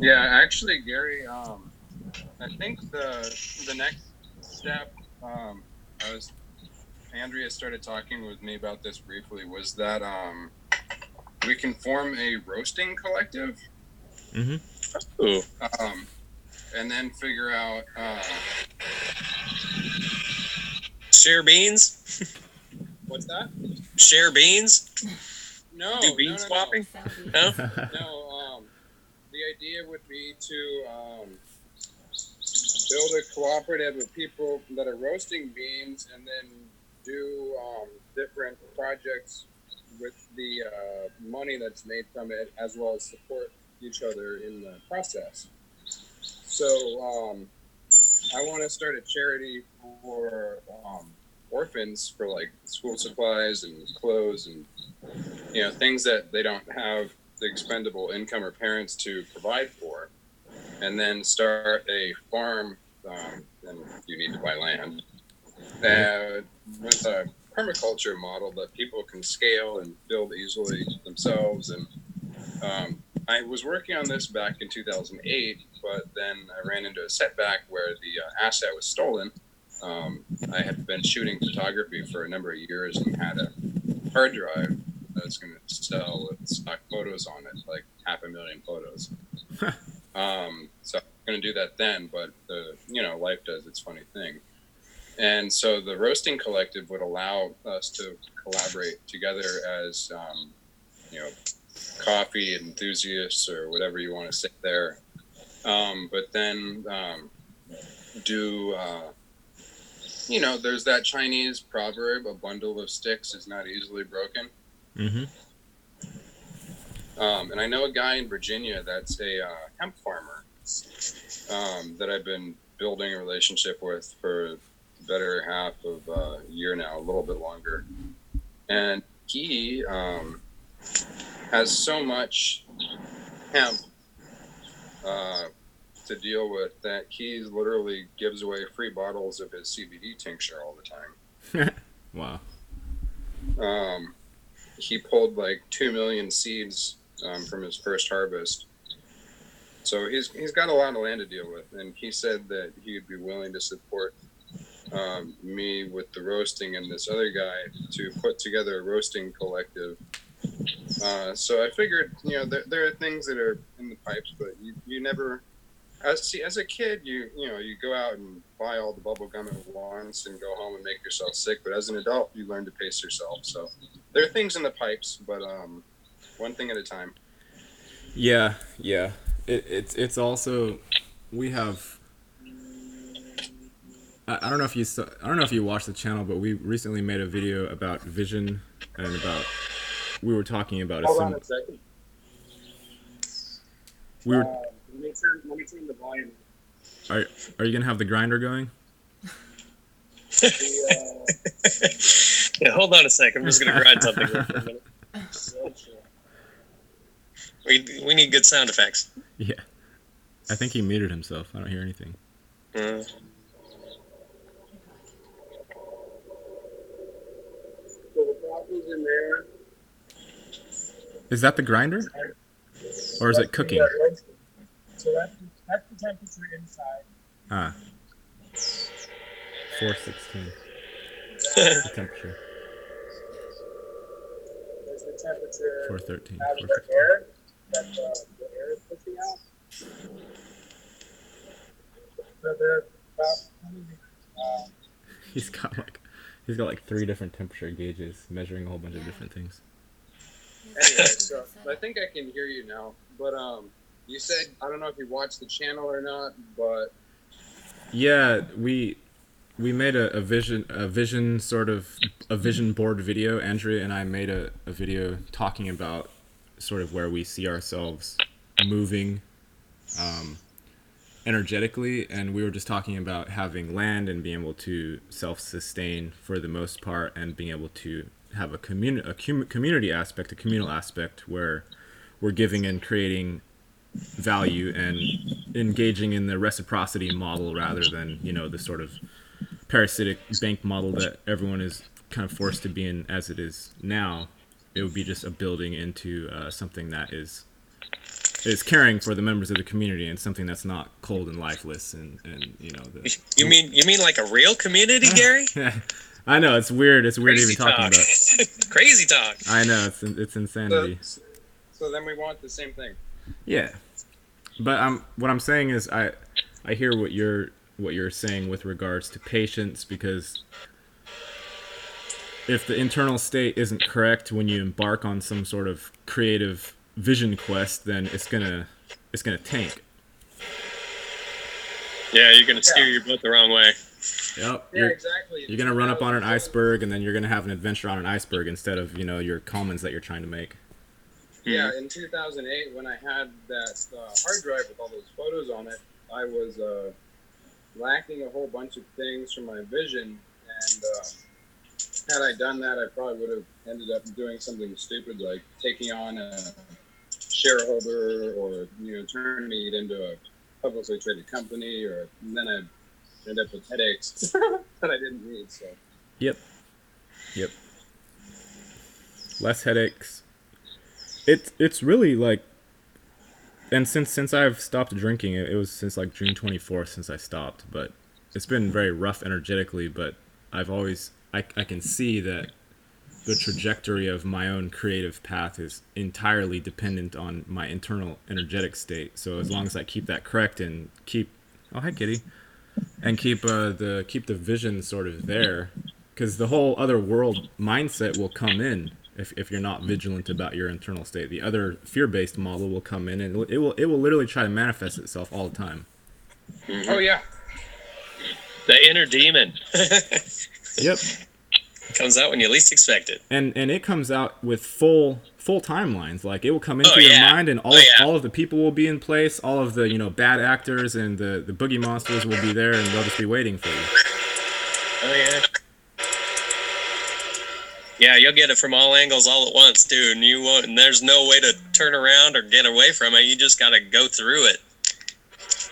S2: Yeah, actually, Gary, I think the next step, Andrea started talking with me about this briefly, was that we can form a roasting collective.
S1: Mm-hmm.
S4: Ooh.
S2: And then figure out.
S4: Share beans?
S2: What's that?
S4: Share beans?
S2: No.
S4: Do bean swapping?
S3: No.
S2: No. The idea would be to build a cooperative of people that are roasting beans, and then do different projects with the money that's made from it, as well as support each other in the process. So I want to start a charity for orphans, for like school supplies and clothes and things that they don't have the expendable income or parents to provide for, and then start a farm. And you need to buy land with a permaculture model that people can scale and build easily themselves. And I was working on this back in 2008, but then I ran into a setback where the asset was stolen. I had been shooting photography for a number of years and had a hard drive that's going to sell with stock photos on it, like 500,000 photos. So I'm going to do that then, but life does its funny thing. And so the roasting collective would allow us to collaborate together as, coffee enthusiasts, or whatever you want to say there. But then there's that Chinese proverb, a bundle of sticks is not easily broken.
S1: Mm-hmm.
S2: And I know a guy in Virginia that's a hemp farmer that I've been building a relationship with for the better half of a year now, a little bit longer. And he has so much hemp to deal with that he literally gives away free bottles of his CBD tincture all the time.
S1: Wow.
S2: He pulled like 2 million seeds from his first harvest. So he's got a lot of land to deal with, and he said that he'd be willing to support me with the roasting and this other guy to put together a roasting collective. So I figured, there are things that are in the pipes, but you never, as a kid, you go out and buy all the bubble gum at once and go home and make yourself sick. But as an adult, you learn to pace yourself. So there are things in the pipes, but one thing at a time.
S1: Yeah. It's also, we have. I don't know if you watched the channel, but we recently made a video about vision and about. We were talking about
S2: Hold on a second.
S1: Let
S2: me turn the volume.
S1: Are you gonna have the grinder going?
S4: Yeah, hold on a second. I'm just gonna grind something here for a minute. We need good sound effects.
S1: Yeah. I think he muted himself. I don't hear anything.
S2: So the coffee's in there.
S1: Is that the grinder? Or is it cooking?
S2: So that's the temperature inside.
S1: Ah. 416. The temperature.
S2: There's the temperature
S1: 413.
S2: out of the air. that the air is pushing out. So they're about 20 degrees.
S1: He's got like 3 different temperature gauges measuring a whole bunch of different things.
S2: Anyway, so I think I can hear you now. But you said, I don't know if you watched the channel or not, but
S1: Yeah, we made a vision board video. Andrea and I made a video talking about sort of where we see ourselves moving energetically, and we were just talking about having land and being able to self-sustain for the most part, and being able to have a community aspect, a communal aspect, where we're giving and creating value and engaging in the reciprocity model rather than, you know, the sort of parasitic bank model that everyone is kind of forced to be in as it is now. It would be just a building into something that is caring for the members of the community, and something that's not cold and lifeless, and you know
S4: You mean like a real community, Gary?
S1: I know it's weird. It's weird
S4: Crazy
S1: even talking
S4: talk.
S1: about.
S4: Crazy talk.
S1: I know it's insanity.
S2: so then we want the same thing.
S1: Yeah, but what I'm saying is I hear what you're saying with regards to patience, because if the internal state isn't correct when you embark on some sort of creative vision quest, then it's gonna tank.
S4: Yeah, you're gonna steer your boat the wrong way.
S1: Yep.
S2: Yeah, exactly.
S1: You're gonna run up on an iceberg, and then you're gonna have an adventure on an iceberg instead of, you know, your commons that you're trying to make.
S2: Yeah, in 2008, when I had that hard drive with all those photos on it, I was lacking a whole bunch of things from my vision, and had I done that, I probably would have ended up doing something stupid like taking on a shareholder, or, you know, turning it into a publicly traded company, or then I'd end up with headaches that I didn't need. So.
S1: Yep. Less headaches. It's really like, and since I've stopped drinking, it was since like June 24th since I stopped, but it's been very rough energetically. But I've always I can see that the trajectory of my own creative path is entirely dependent on my internal energetic state. So as long as I keep that correct and keep hi kitty, and keep the vision sort of there, because the whole other world mindset will come in if you're not vigilant about your internal state. The other fear-based model will come in, and it will literally try to manifest itself all the time.
S4: Mm-hmm.
S2: Oh yeah.
S4: The inner demon.
S1: Yep.
S4: Comes out when you least expect it.
S1: And it comes out with full timelines. Like, it will come into your mind, and all of the people will be in place. All of the, you know, bad actors and the boogie monsters will be there, and they'll just be waiting for you.
S4: Oh yeah. Yeah, you'll get it from all angles all at once, too, and you won't. And there's no way to turn around or get away from it. You just gotta go through it.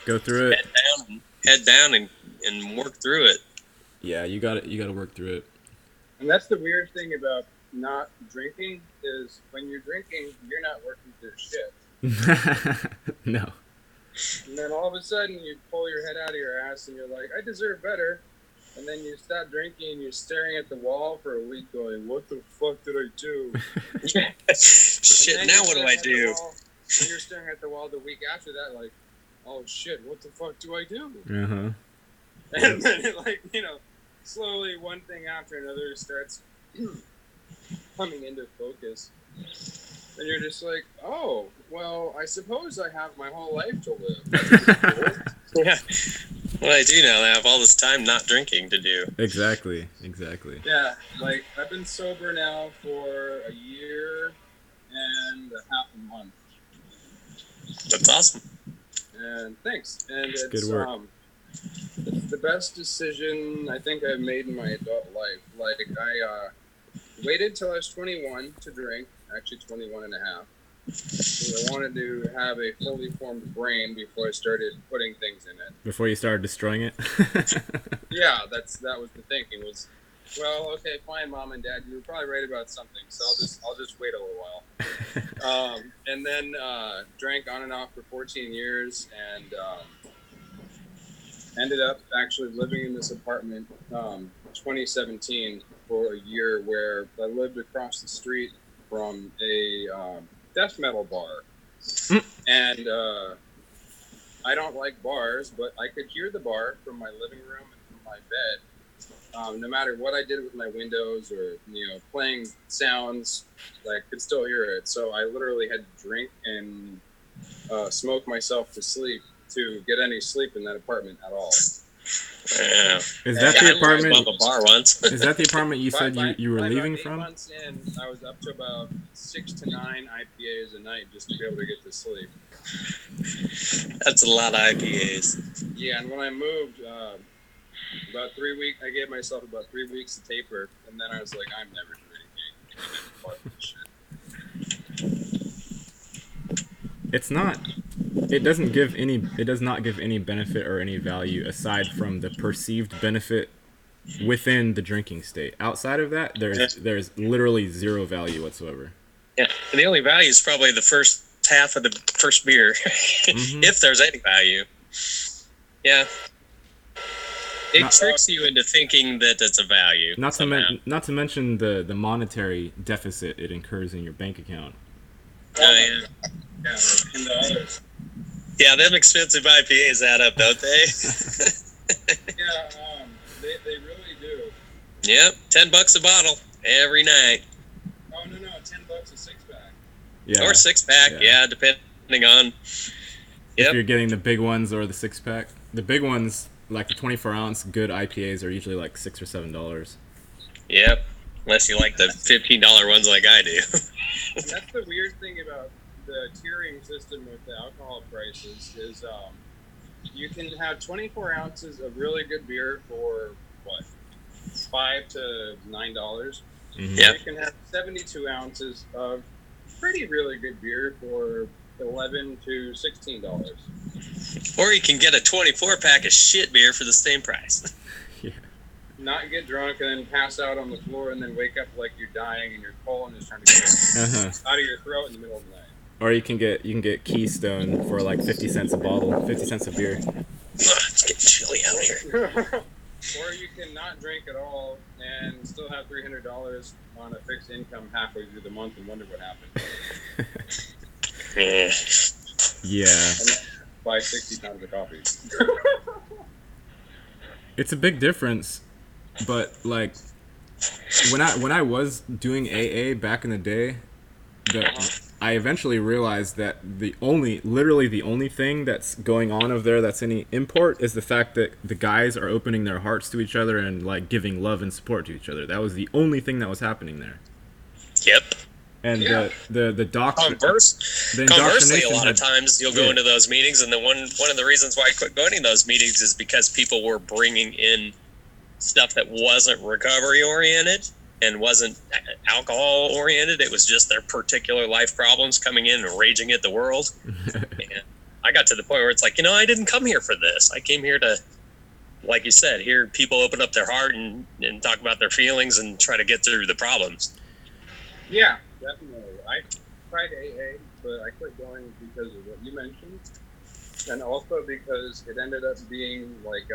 S1: Go through it.
S4: Head down, and work through it.
S1: Yeah, you got to work through it.
S2: And that's the weird thing about not drinking, is when you're drinking, you're not working through shit.
S1: No.
S2: And then all of a sudden, you pull your head out of your ass, and you're like, I deserve better. And then you stop drinking, and you're staring at the wall for a week going, what the fuck did I do?
S4: Shit, now what do I do?
S2: And you're staring at the wall the week after that like, oh shit, what the fuck do I do?
S1: Uh-huh.
S2: And then it, like, you know, slowly one thing after another starts coming into focus. And you're just like, oh, well, I suppose I have my whole life to live. That's cool.
S4: Yeah. Well, I do now. I have all this time not drinking to do.
S1: Exactly.
S2: Yeah, like, I've been sober now for a year and a half a month.
S4: That's awesome.
S2: And thanks. And it's
S1: good work.
S2: It's the best decision I think I've made in my adult life. Like, I waited till I was 21 to drink, actually 21 and a half. Because I wanted to have a fully formed brain before I started putting things in it.
S1: Before you started destroying it?
S2: Yeah, that was the thinking, was, well, okay, fine, Mom and Dad, you were probably right about something, so I'll just wait a little while. And then drank on and off for 14 years, and ended up actually living in this apartment 2017 for a year, where I lived across the street from a death metal bar. And I don't like bars, but I could hear the bar from my living room and from my bed. No matter what I did with my windows or playing sounds, I could still hear it. So I literally had to drink and smoke myself to sleep to get any sleep in that apartment at all.
S4: Yeah.
S1: Is that
S4: I
S1: the apartment?
S4: a bar once.
S1: Is that the apartment you said you were
S2: by
S1: leaving
S2: about 8
S1: from?
S2: months in, I was up to about 6 to 9 IPAs a night just to be able to get to sleep.
S4: That's a lot of IPAs.
S2: Yeah, and when I moved, about 3 weeks, I gave myself about 3 weeks to taper, and then I was like, I'm never drinking shit.
S1: It's not. It doesn't give any. It does not give any benefit or any value aside from the perceived benefit within the drinking state. Outside of that, there's literally zero value whatsoever.
S4: Yeah, and the only value is probably the first half of the first beer, if there's any value. Yeah. It tricks you into thinking that it's a value.
S1: Not to mention the monetary deficit it incurs in your bank account.
S4: Oh yeah.
S2: Yeah, and the others.
S4: Yeah, them expensive IPAs add up, don't they?
S2: Yeah, they really do.
S4: Yep, $10 a bottle every night.
S2: Oh no, $10 a 6-pack.
S1: Yeah.
S4: Or 6-pack, yeah, depending on.
S1: If you're getting the big ones or the 6-pack. The big ones, like the 24-ounce good IPAs, are usually like $6 or $7.
S4: Yep, unless you like the $15 ones like I do.
S2: That's the weird thing about the tiering system with the alcohol prices is you can have 24 ounces of really good beer for what, $5 to $9.
S4: Yeah.
S2: You can have 72 ounces of pretty really good beer for $11 to $16.
S4: Or you can get a 24-pack of shit beer for the same price.
S1: Yeah.
S2: Not get drunk and then pass out on the floor and then wake up like you're dying and your colon is trying to get out of your throat in the middle of the night.
S1: Or you can get Keystone for like 50 cents a bottle, 50 cents a beer.
S4: It's getting chilly out here.
S2: Or you can not drink at all and still have $300 on a fixed income halfway through the month and wonder what happened.
S1: Yeah.
S2: And then buy 60 pounds of coffee.
S1: It's a big difference, but like when I was doing AA back in the day, I eventually realized that literally the only thing that's going on over there that's any import is the fact that the guys are opening their hearts to each other and like giving love and support to each other. That was the only thing that was happening there.
S4: Yep.
S1: And the doctor.
S4: Conversely, a lot of times you'll go into those meetings, and one of the reasons why I quit going to those meetings is because people were bringing in stuff that wasn't recovery oriented and wasn't alcohol oriented. It was just their particular life problems coming in and raging at the world. And I got to the point where it's like, I didn't come here for this. I came here to, like you said, hear people open up their heart and talk about their feelings and try to get through the problems.
S2: Yeah, definitely. I tried AA, but I quit going because of what you mentioned. And also because it ended up being like,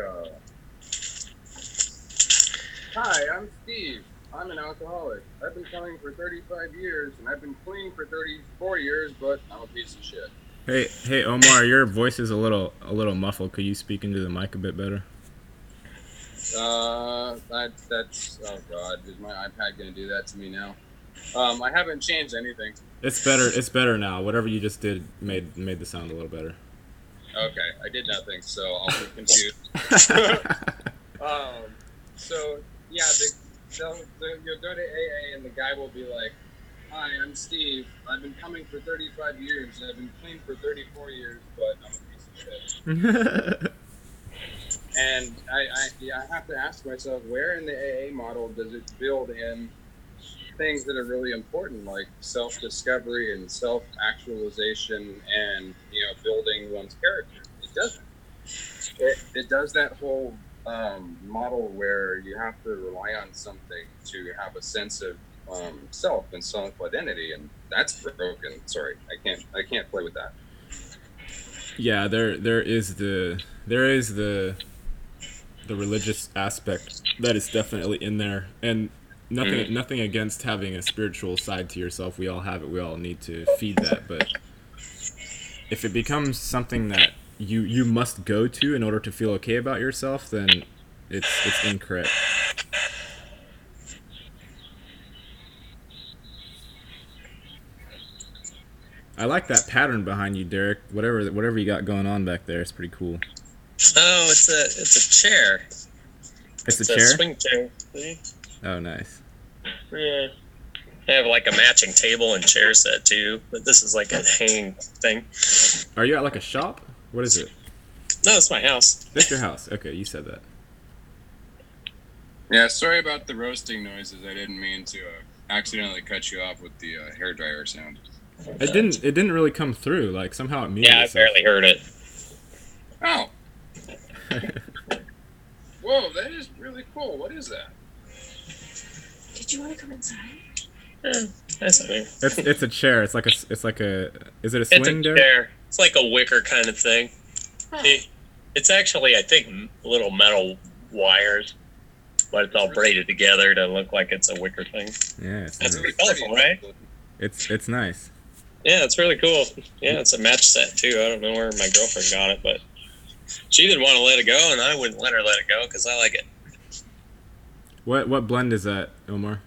S2: hi, I'm Steve. I'm an alcoholic. I've been coming for 35 years, and I've been clean for 34 years, but I'm a piece of shit.
S1: Hey, Omar, your voice is a little muffled. Could you speak into the mic a bit better?
S2: That's oh god, is my iPad gonna do that to me now? I haven't changed anything.
S1: It's better now. Whatever you just did made the sound a little better.
S2: Okay, I did nothing, so I'll be confused. So yeah, you'll go to AA and the guy will be like, hi, I'm Steve. I've been coming for 35 years and I've been clean for 34 years, but I'm a piece of shit. And I have to ask myself, where in the AA model does it build in things that are really important, like self-discovery and self-actualization and building one's character? It doesn't. It does that whole model where you have to rely on something to have a sense of self and self-identity, and that's broken. Sorry, I can't play with that.
S1: Yeah, there is the religious aspect that is definitely in there, and nothing against having a spiritual side to yourself. We all have it. We all need to feed that, but if it becomes something that you must go to in order to feel okay about yourself, then it's incorrect. I like that pattern behind you, Derek. Whatever you got going on back there, it's pretty cool.
S4: Oh, it's a chair.
S1: It's
S4: It's
S1: a
S4: a
S1: chair.
S4: swing chair. See?
S1: Oh, nice.
S4: Yeah. I have like a matching table and chair set too, but this is like a hanging thing.
S1: Are you at like a shop? What is it?
S4: No, it's my house.
S1: That's your house. Okay, you said that.
S2: Yeah, sorry about the roasting noises. I didn't mean to accidentally cut you off with the hairdryer sound.
S1: It didn't really come through. Like somehow it muted
S4: Yeah, I
S1: itself.
S4: barely heard it.
S2: Oh. Whoa, that is really cool. What is that?
S3: Did you want to come inside?
S4: That's okay.
S1: It's a chair. It's like a is it a
S4: It's a
S1: swing, Derek?
S4: chair. It's like a wicker kind of thing. It's actually, I think, little metal wires, but it's all braided together to look like it's a wicker thing.
S1: Yeah, it's
S4: That's
S1: nice.
S4: pretty colorful, right?
S1: It's nice.
S4: Yeah, it's really cool. Yeah, it's a match set too. I don't know where my girlfriend got it, but she didn't want to let it go, and I wouldn't let her let it go because I like it.
S1: What blend is that, Omar?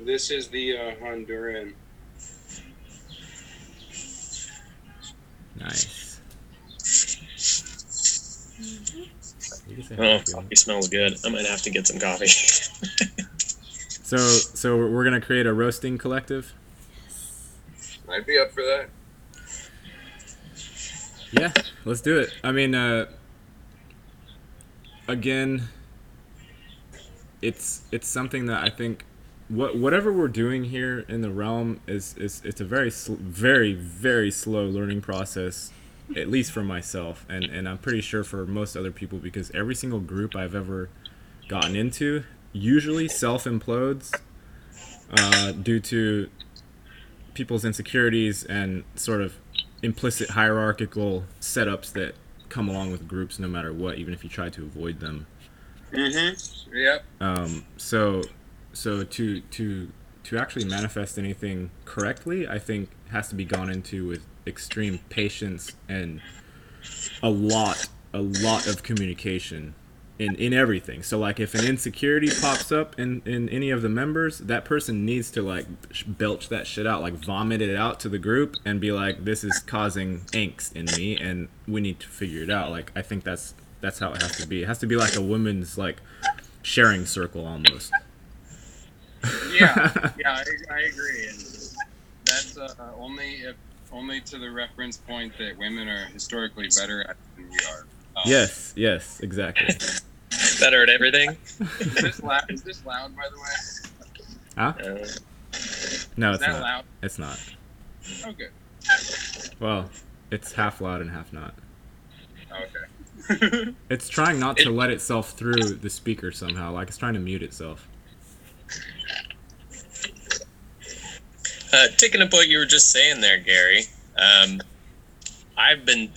S2: This is the Honduran.
S1: Nice. You can say how
S4: Oh,
S1: you feel.
S4: coffee smells good. I might have to get some coffee.
S1: So we're gonna create a roasting collective.
S2: I'd be up for that.
S1: Yeah, let's do it. I mean, again, it's something that I think whatever we're doing here in the realm is it's a very very slow learning process, at least for myself, and I'm pretty sure for most other people, because every single group I've ever gotten into usually self implodes due to people's insecurities and sort of implicit hierarchical setups that come along with groups no matter what, even if you try to avoid them.
S2: Mm-hmm. Yep.
S1: So to actually manifest anything correctly, I think has to be gone into with extreme patience and a lot of communication in everything. So like if an insecurity pops up in any of the members, that person needs to like belch that shit out, like vomit it out to the group and be like, this is causing angst in me and we need to figure it out. Like I think that's how it has to be. It has to be like a women's like sharing circle almost.
S2: Yeah, I agree. And that's only to the reference point that women are historically better at than we are.
S1: Yes, exactly.
S4: Better at everything.
S2: Is this loud, by the way?
S1: Huh? No,
S2: Is
S1: it's
S2: that
S1: not.
S2: loud?
S1: It's not.
S2: Oh, good.
S1: Well, it's half loud and half not.
S2: Okay.
S1: It's trying not to let itself through the speaker somehow. Like it's trying to mute itself.
S4: Taking up what you were just saying there, Gary, I've been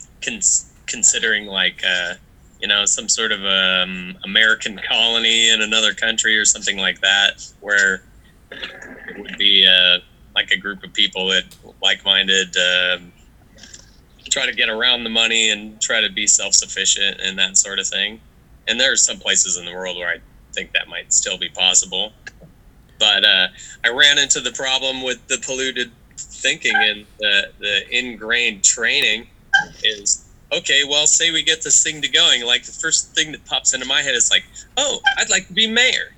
S4: considering like some sort of American colony in another country or something like that, where it would be like a group of people that like-minded, try to get around the money and try to be self-sufficient and that sort of thing. And there are some places in the world where I think that might still be possible. But I ran into the problem with the polluted thinking and the ingrained training is, okay, well, say we get this thing to going. Like the first thing that pops into my head is like, oh, I'd like to be mayor.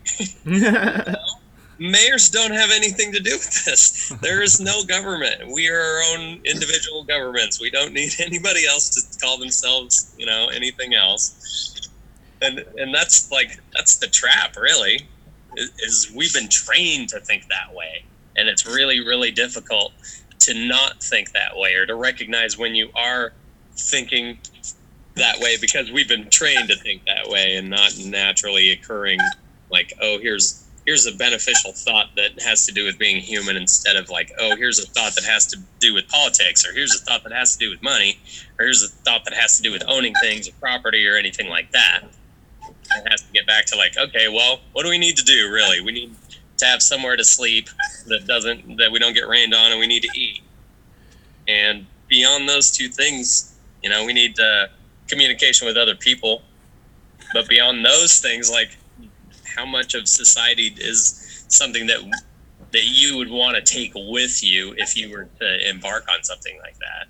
S4: Mayors don't have anything to do with this. There is no government. We are our own individual governments. We don't need anybody else to call themselves, anything else. And that's the trap, really. Is we've been trained to think that way, and it's really, really difficult to not think that way or to recognize when you are thinking that way, because we've been trained to think that way and not naturally occurring like, oh, here's a beneficial thought that has to do with being human, instead of like, oh, here's a thought that has to do with politics, or here's a thought that has to do with money, or here's a thought that has to do with owning things or property or anything like that. It has to get back to like, okay, well, what do we need to do, really? We need to have somewhere to sleep that we don't get rained on, and we need to eat. And beyond those two things, we need communication with other people. But beyond those things, like, how much of society is something that you would want to take with you if you were to embark on something like that?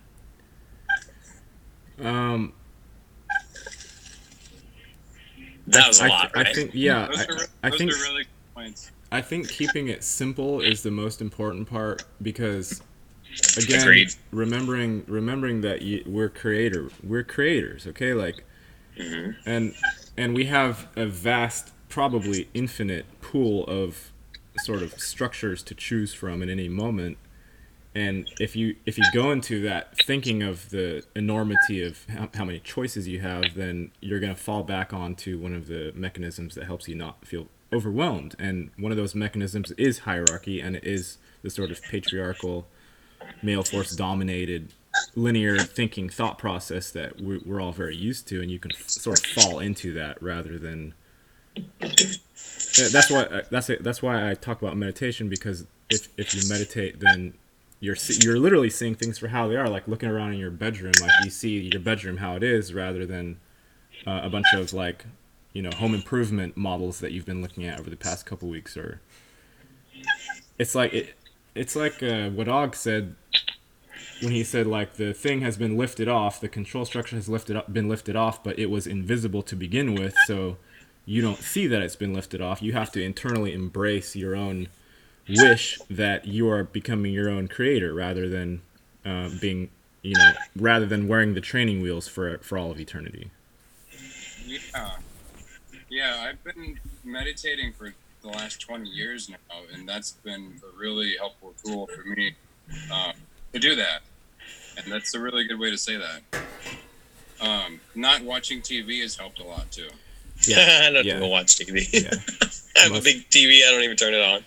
S4: That was a lot, right?
S1: I think, yeah.
S2: Those are really good points.
S1: I think keeping it simple is the most important part because, again,
S4: Agreed.
S1: remembering that we're creators, okay? Like, and we have a vast, probably infinite pool of sort of structures to choose from in any moment. And if you go into that thinking of the enormity of how many choices you have, then you're going to fall back onto one of the mechanisms that helps you not feel overwhelmed. And one of those mechanisms is hierarchy, and it is the sort of patriarchal, male force dominated, linear thinking thought process that we're all very used to, and you can sort of fall into that rather than. That's why I talk about meditation, because if you meditate, then you're literally seeing things for how they are, like looking around in your bedroom, like you see your bedroom how it is, rather than a bunch of like, home improvement models that you've been looking at over the past couple weeks. Or it's like what Og said when he said, like, the thing has been lifted off, the control structure has been lifted off, but it was invisible to begin with, so you don't see that it's been lifted off. You have to internally embrace your own wish that you are becoming your own creator, rather than rather than wearing the training wheels for all of eternity.
S2: Yeah, I've been meditating for the last 20 years now, and that's been a really helpful tool for me to do that. And that's a really good way to say that. Not watching TV has helped a lot too.
S4: Yeah, I don't even watch TV.
S1: Yeah.
S4: I have a big TV. I don't even turn it on.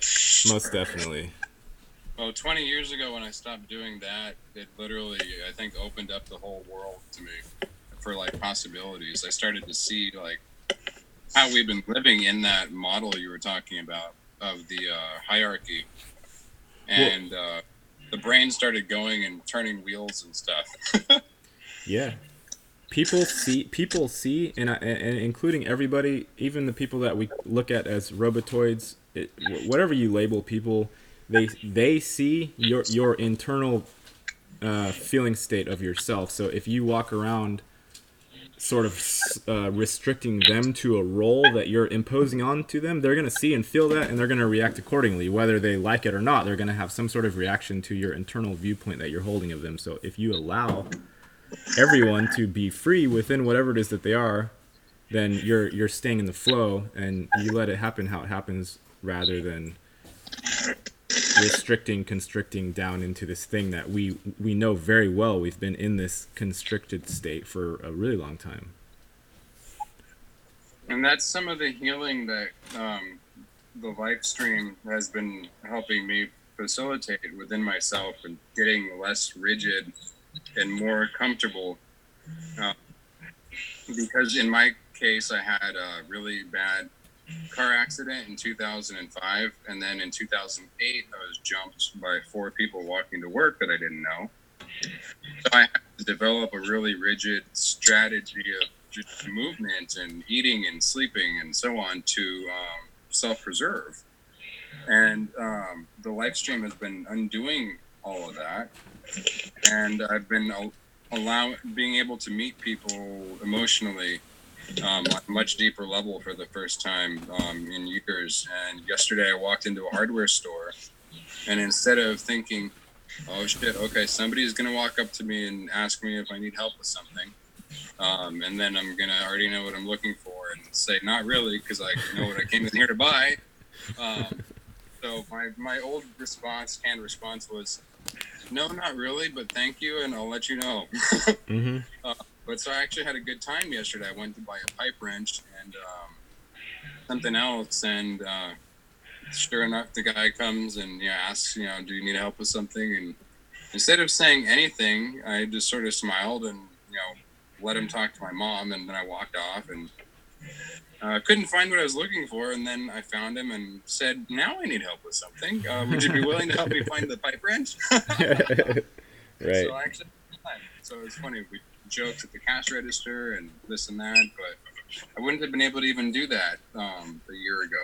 S1: Most definitely.
S2: Well, 20 years ago when I stopped doing that, it literally, I think, opened up the whole world to me for, like, possibilities. I started to see, like, how we've been living in that model you were talking about of the hierarchy. And the brain started going and turning wheels and stuff.
S1: Yeah. People see, and including everybody, even the people that we look at as robotoids, whatever you label people, they see your internal feeling state of yourself. So if you walk around sort of restricting them to a role that you're imposing onto them, they're going to see and feel that, and they're going to react accordingly. Whether they like it or not, they're going to have some sort of reaction to your internal viewpoint that you're holding of them. So if you allow everyone to be free within whatever it is that they are, then you're staying in the flow, and you let it happen how it happens, rather than constricting down into this thing that we know very well. We've been in this constricted state for a really long time.
S2: And that's some of the healing that the live stream has been helping me facilitate within myself, and getting less rigid and more comfortable. Because in my case, I had a really bad car accident in 2005, and then in 2008 I was jumped by 4 people walking to work that I didn't know. So I had to develop a really rigid strategy of just movement and eating and sleeping and so on to self-preserve. And the live stream has been undoing all of that, and I've been being able to meet people emotionally on a much deeper level for the first time in years. And yesterday I walked into a hardware store, and instead of thinking, oh shit, okay, somebody's gonna walk up to me and ask me if I need help with something, and then I'm gonna already know what I'm looking for and say not really, because I know what I came in here to buy. So my old canned response was, no, not really, but thank you, and I'll let you know.
S1: Mm-hmm.
S2: But so I actually had a good time yesterday. I went to buy a pipe wrench and something else, and sure enough, the guy comes and asks, do you need help with something? And instead of saying anything, I just sort of smiled and let him talk to my mom, and then I walked off and couldn't find what I was looking for, and then I found him and said, now I need help with something. Would you be willing to help me find the pipe wrench?
S1: Right.
S2: So I actually So it's funny. We joked at the cash register and this and that, but I wouldn't have been able to even do that a year ago.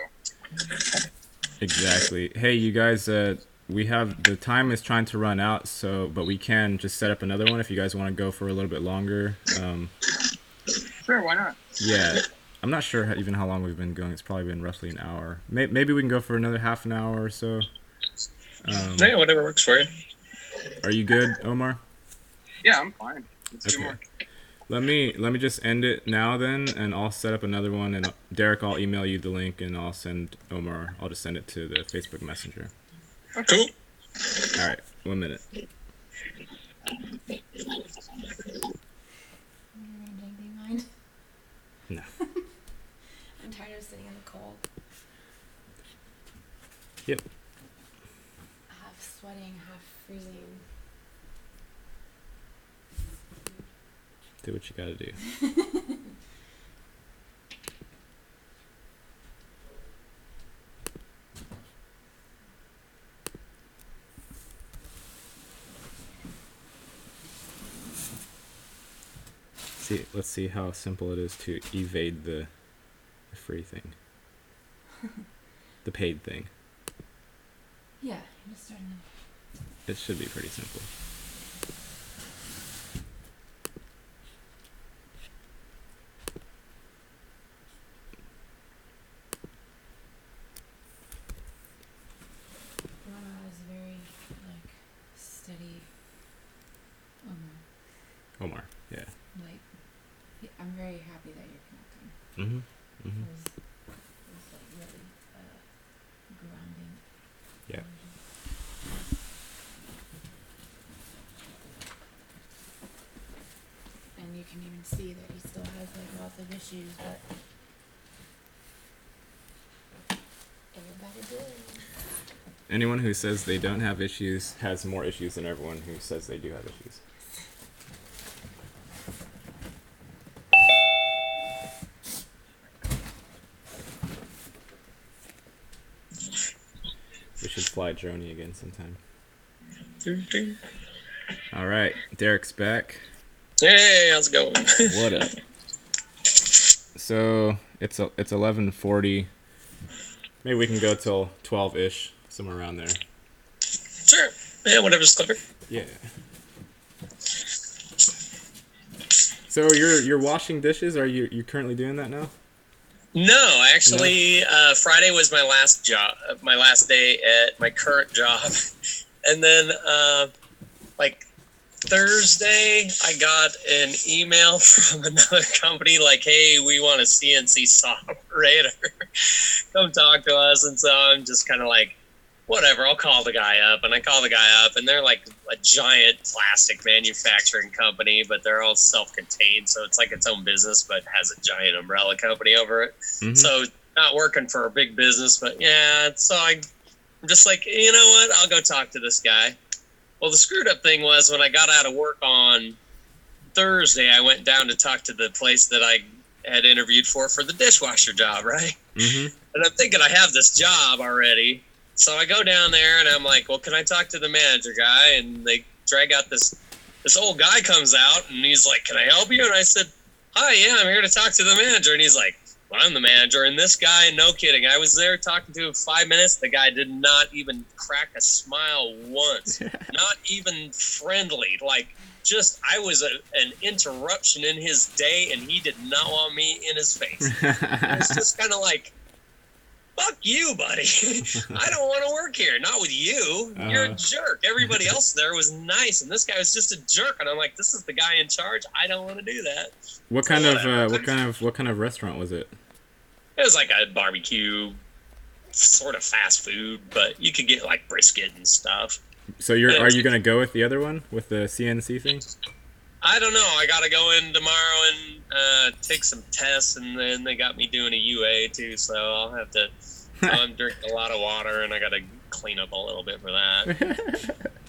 S1: Exactly. Hey, you guys, we have the time is trying to run out, so but we can just set up another one if you guys want to go for a little bit longer.
S2: Sure, why not?
S1: Yeah, I'm not sure even how long we've been going. It's probably been roughly an hour. Maybe we can go for another half an hour or so.
S4: Yeah, whatever works for you.
S1: Are you good, Omar?
S2: Yeah, I'm fine. Let's do
S1: Okay.
S2: more.
S1: Let me just end it now then, and I'll set up another one. And Derek, I'll email you the link, and I'll send Omar. I'll just send it to the Facebook Messenger.
S4: Cool.
S1: All right, 1 minute.
S3: Anything mind?
S1: No.
S3: I'm tired of sitting in the cold.
S1: Yep.
S3: Half sweating, half freezing.
S1: Do what you gotta do. See, let's see how simple it is to evade the free thing. The paid thing.
S3: Yeah, I'm just starting to...
S1: It should be pretty simple.
S3: Rana is very, like, steady.
S1: Omar, yeah.
S3: Like, I'm very happy that you're connecting.
S1: Mm-hmm. Mm-hmm.
S3: It was like really grounding.
S1: Yeah.
S3: And you can even see that he still has like lots of issues, but everybody does.
S1: Anyone who says they don't have issues has more issues than everyone who says they do have issues. We should fly Droney again sometime. All right, Derek's back.
S4: Hey, how's it going?
S1: What up? So it's 11:40. Maybe we can go till 12-ish, somewhere around there.
S4: Sure. Yeah, whatever's clever.
S1: Yeah. So you're washing dishes? Are you currently doing that now?
S4: No, actually, Friday was my last job, my last day at my current job, and then like Thursday, I got an email from another company like, "Hey, we want a CNC operator. Come talk to us." And so I'm just kind of like, whatever, I'll call the guy up. And I call the guy up, and they're like a giant plastic manufacturing company, but they're all self-contained, so it's like its own business, but has a giant umbrella company over it.
S1: Mm-hmm.
S4: So not working for a big business, but yeah. So I'm just like, you know what? I'll go talk to this guy. Well, the screwed up thing was when I got out of work on Thursday, I went down to talk to the place that I had interviewed for the dishwasher job, right?
S1: Mm-hmm.
S4: And I'm thinking I have this job already. So I go down there and I'm like, well, can I talk to the manager guy? And they drag out this old guy comes out and he's like, can I help you? And I said, hi, yeah, I'm here to talk to the manager. And he's like, well, I'm the manager. And this guy, no kidding, I was there talking to him 5 minutes. The guy did not even crack a smile once, not even friendly. Like, just, I was an interruption in his day and he did not want me in his face. It was just kind of like, fuck you, buddy. I don't want to work here. Not with you. You're a jerk. Everybody else there was nice, and this guy was just a jerk. And I'm like, this is the guy in charge. I don't want to do that.
S1: What kind of restaurant was it?
S4: It was like a barbecue, sort of fast food, but you could get like brisket and stuff.
S1: So are you gonna go with the other one with the CNC thing?
S4: I don't know. I gotta go in tomorrow and take some tests, and then they got me doing a UA too. So I'll have to. I'm drinking a lot of water, and I gotta clean up a little bit for that.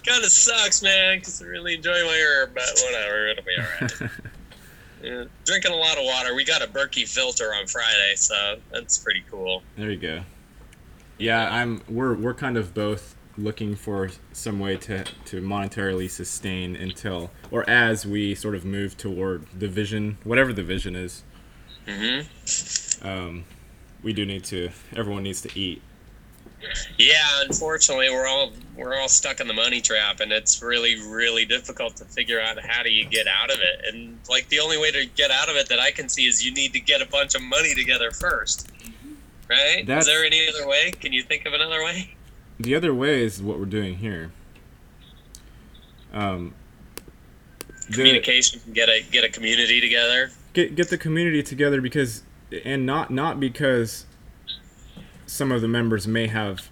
S4: Kind of sucks, man, because I really enjoy my herb, but whatever, it'll be all right. Yeah, drinking a lot of water. We got a Berkey filter on Friday, so that's pretty cool.
S1: There you go. Yeah, we're kind of both looking for some way to monetarily sustain until, or as we sort of move toward the vision, whatever the vision is. We do need to. Everyone needs to eat.
S4: Yeah, unfortunately, we're all stuck in the money trap, and it's really, really difficult to figure out how do you get out of it. And like the only way to get out of it that I can see is you need to get a bunch of money together first, right? Is there any other way? Can you think of another way?
S1: The other way is what we're doing here.
S4: Communication. Get a community together.
S1: Get the community together and not because some of the members may have,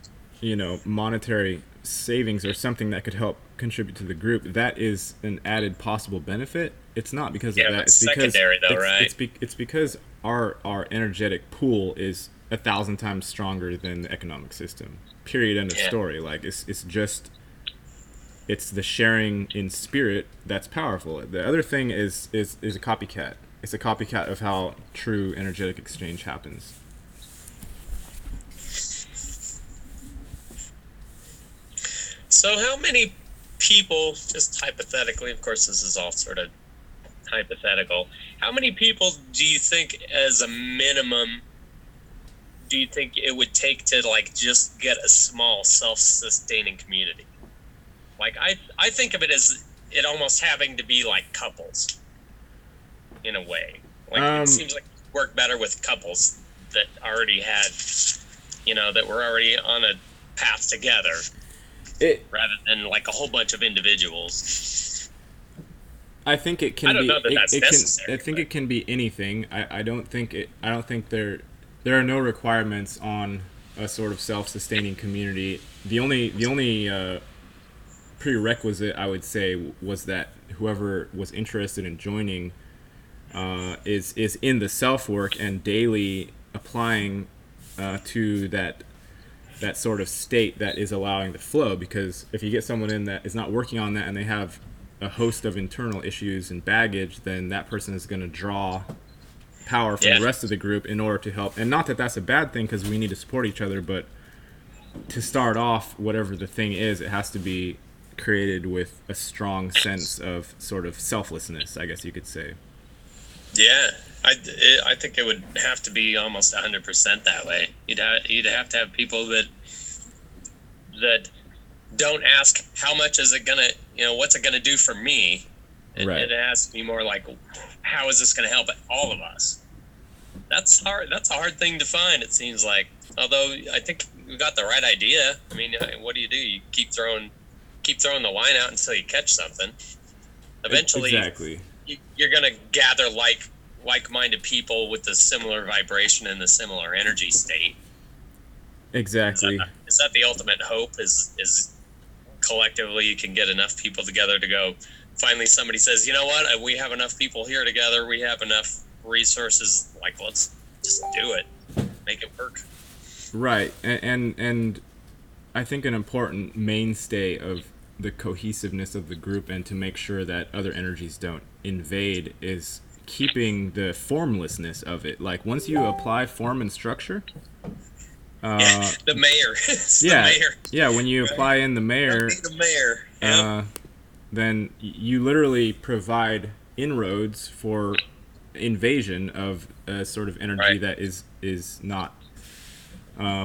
S1: monetary savings or something that could help contribute to the group. That is an added possible benefit. It's not because of that.
S4: It's secondary, though, right?
S1: It's because our energetic pool is 1,000 times stronger than the economic system. Period. End of story. Like it's the sharing in spirit that's powerful. The other thing is a copycat. It's a copycat of how true energetic exchange happens.
S4: So how many people, just hypothetically, of course this is all sort of hypothetical, how many people do you think as a minimum do you think it would take to like just get a small self-sustaining community? Like I think of it as it almost having to be like couples in a way. Like it seems like it work better with couples that already had, that were already on a path together. Rather than like a whole bunch of individuals.
S1: I think it can.
S4: I don't know that that's necessary.
S1: I think it can be anything. I don't think there are no requirements on a sort of self-sustaining community. The only prerequisite I would say was that whoever was interested in joining is in the self work and daily applying to that sort of state that is allowing the flow. Because if you get someone in that is not working on that and they have a host of internal issues and baggage, then that person is going to draw power from the rest of the group in order to help. And not that that's a bad thing, because we need to support each other, but to start off, whatever the thing is, it has to be created with a strong sense of sort of selflessness, I guess you could say.
S4: Yeah, I think it would have to be almost 100% that way. You'd have to have people that don't ask how much is it gonna, what's it gonna do for me. It has to be more like, how is this gonna help all of us? That's hard. That's a hard thing to find. It seems like, although I think we got the right idea. I mean, what do? You keep throwing the line out until you catch something. Eventually, exactly. You're going to gather like-minded people with the similar vibration and the similar energy state.
S1: Exactly.
S4: Is that the ultimate hope? Is collectively you can get enough people together to go, finally somebody says, you know what, we have enough people here together, we have enough resources, like let's just do it, make it work.
S1: Right. And I think an important mainstay of the cohesiveness of the group and to make sure that other energies don't invade is keeping the formlessness of it. Like once you apply form and structure,
S4: the mayor. The mayor.
S1: Yeah, when you apply in the mayor, then you literally provide inroads for invasion of a sort of energy that is not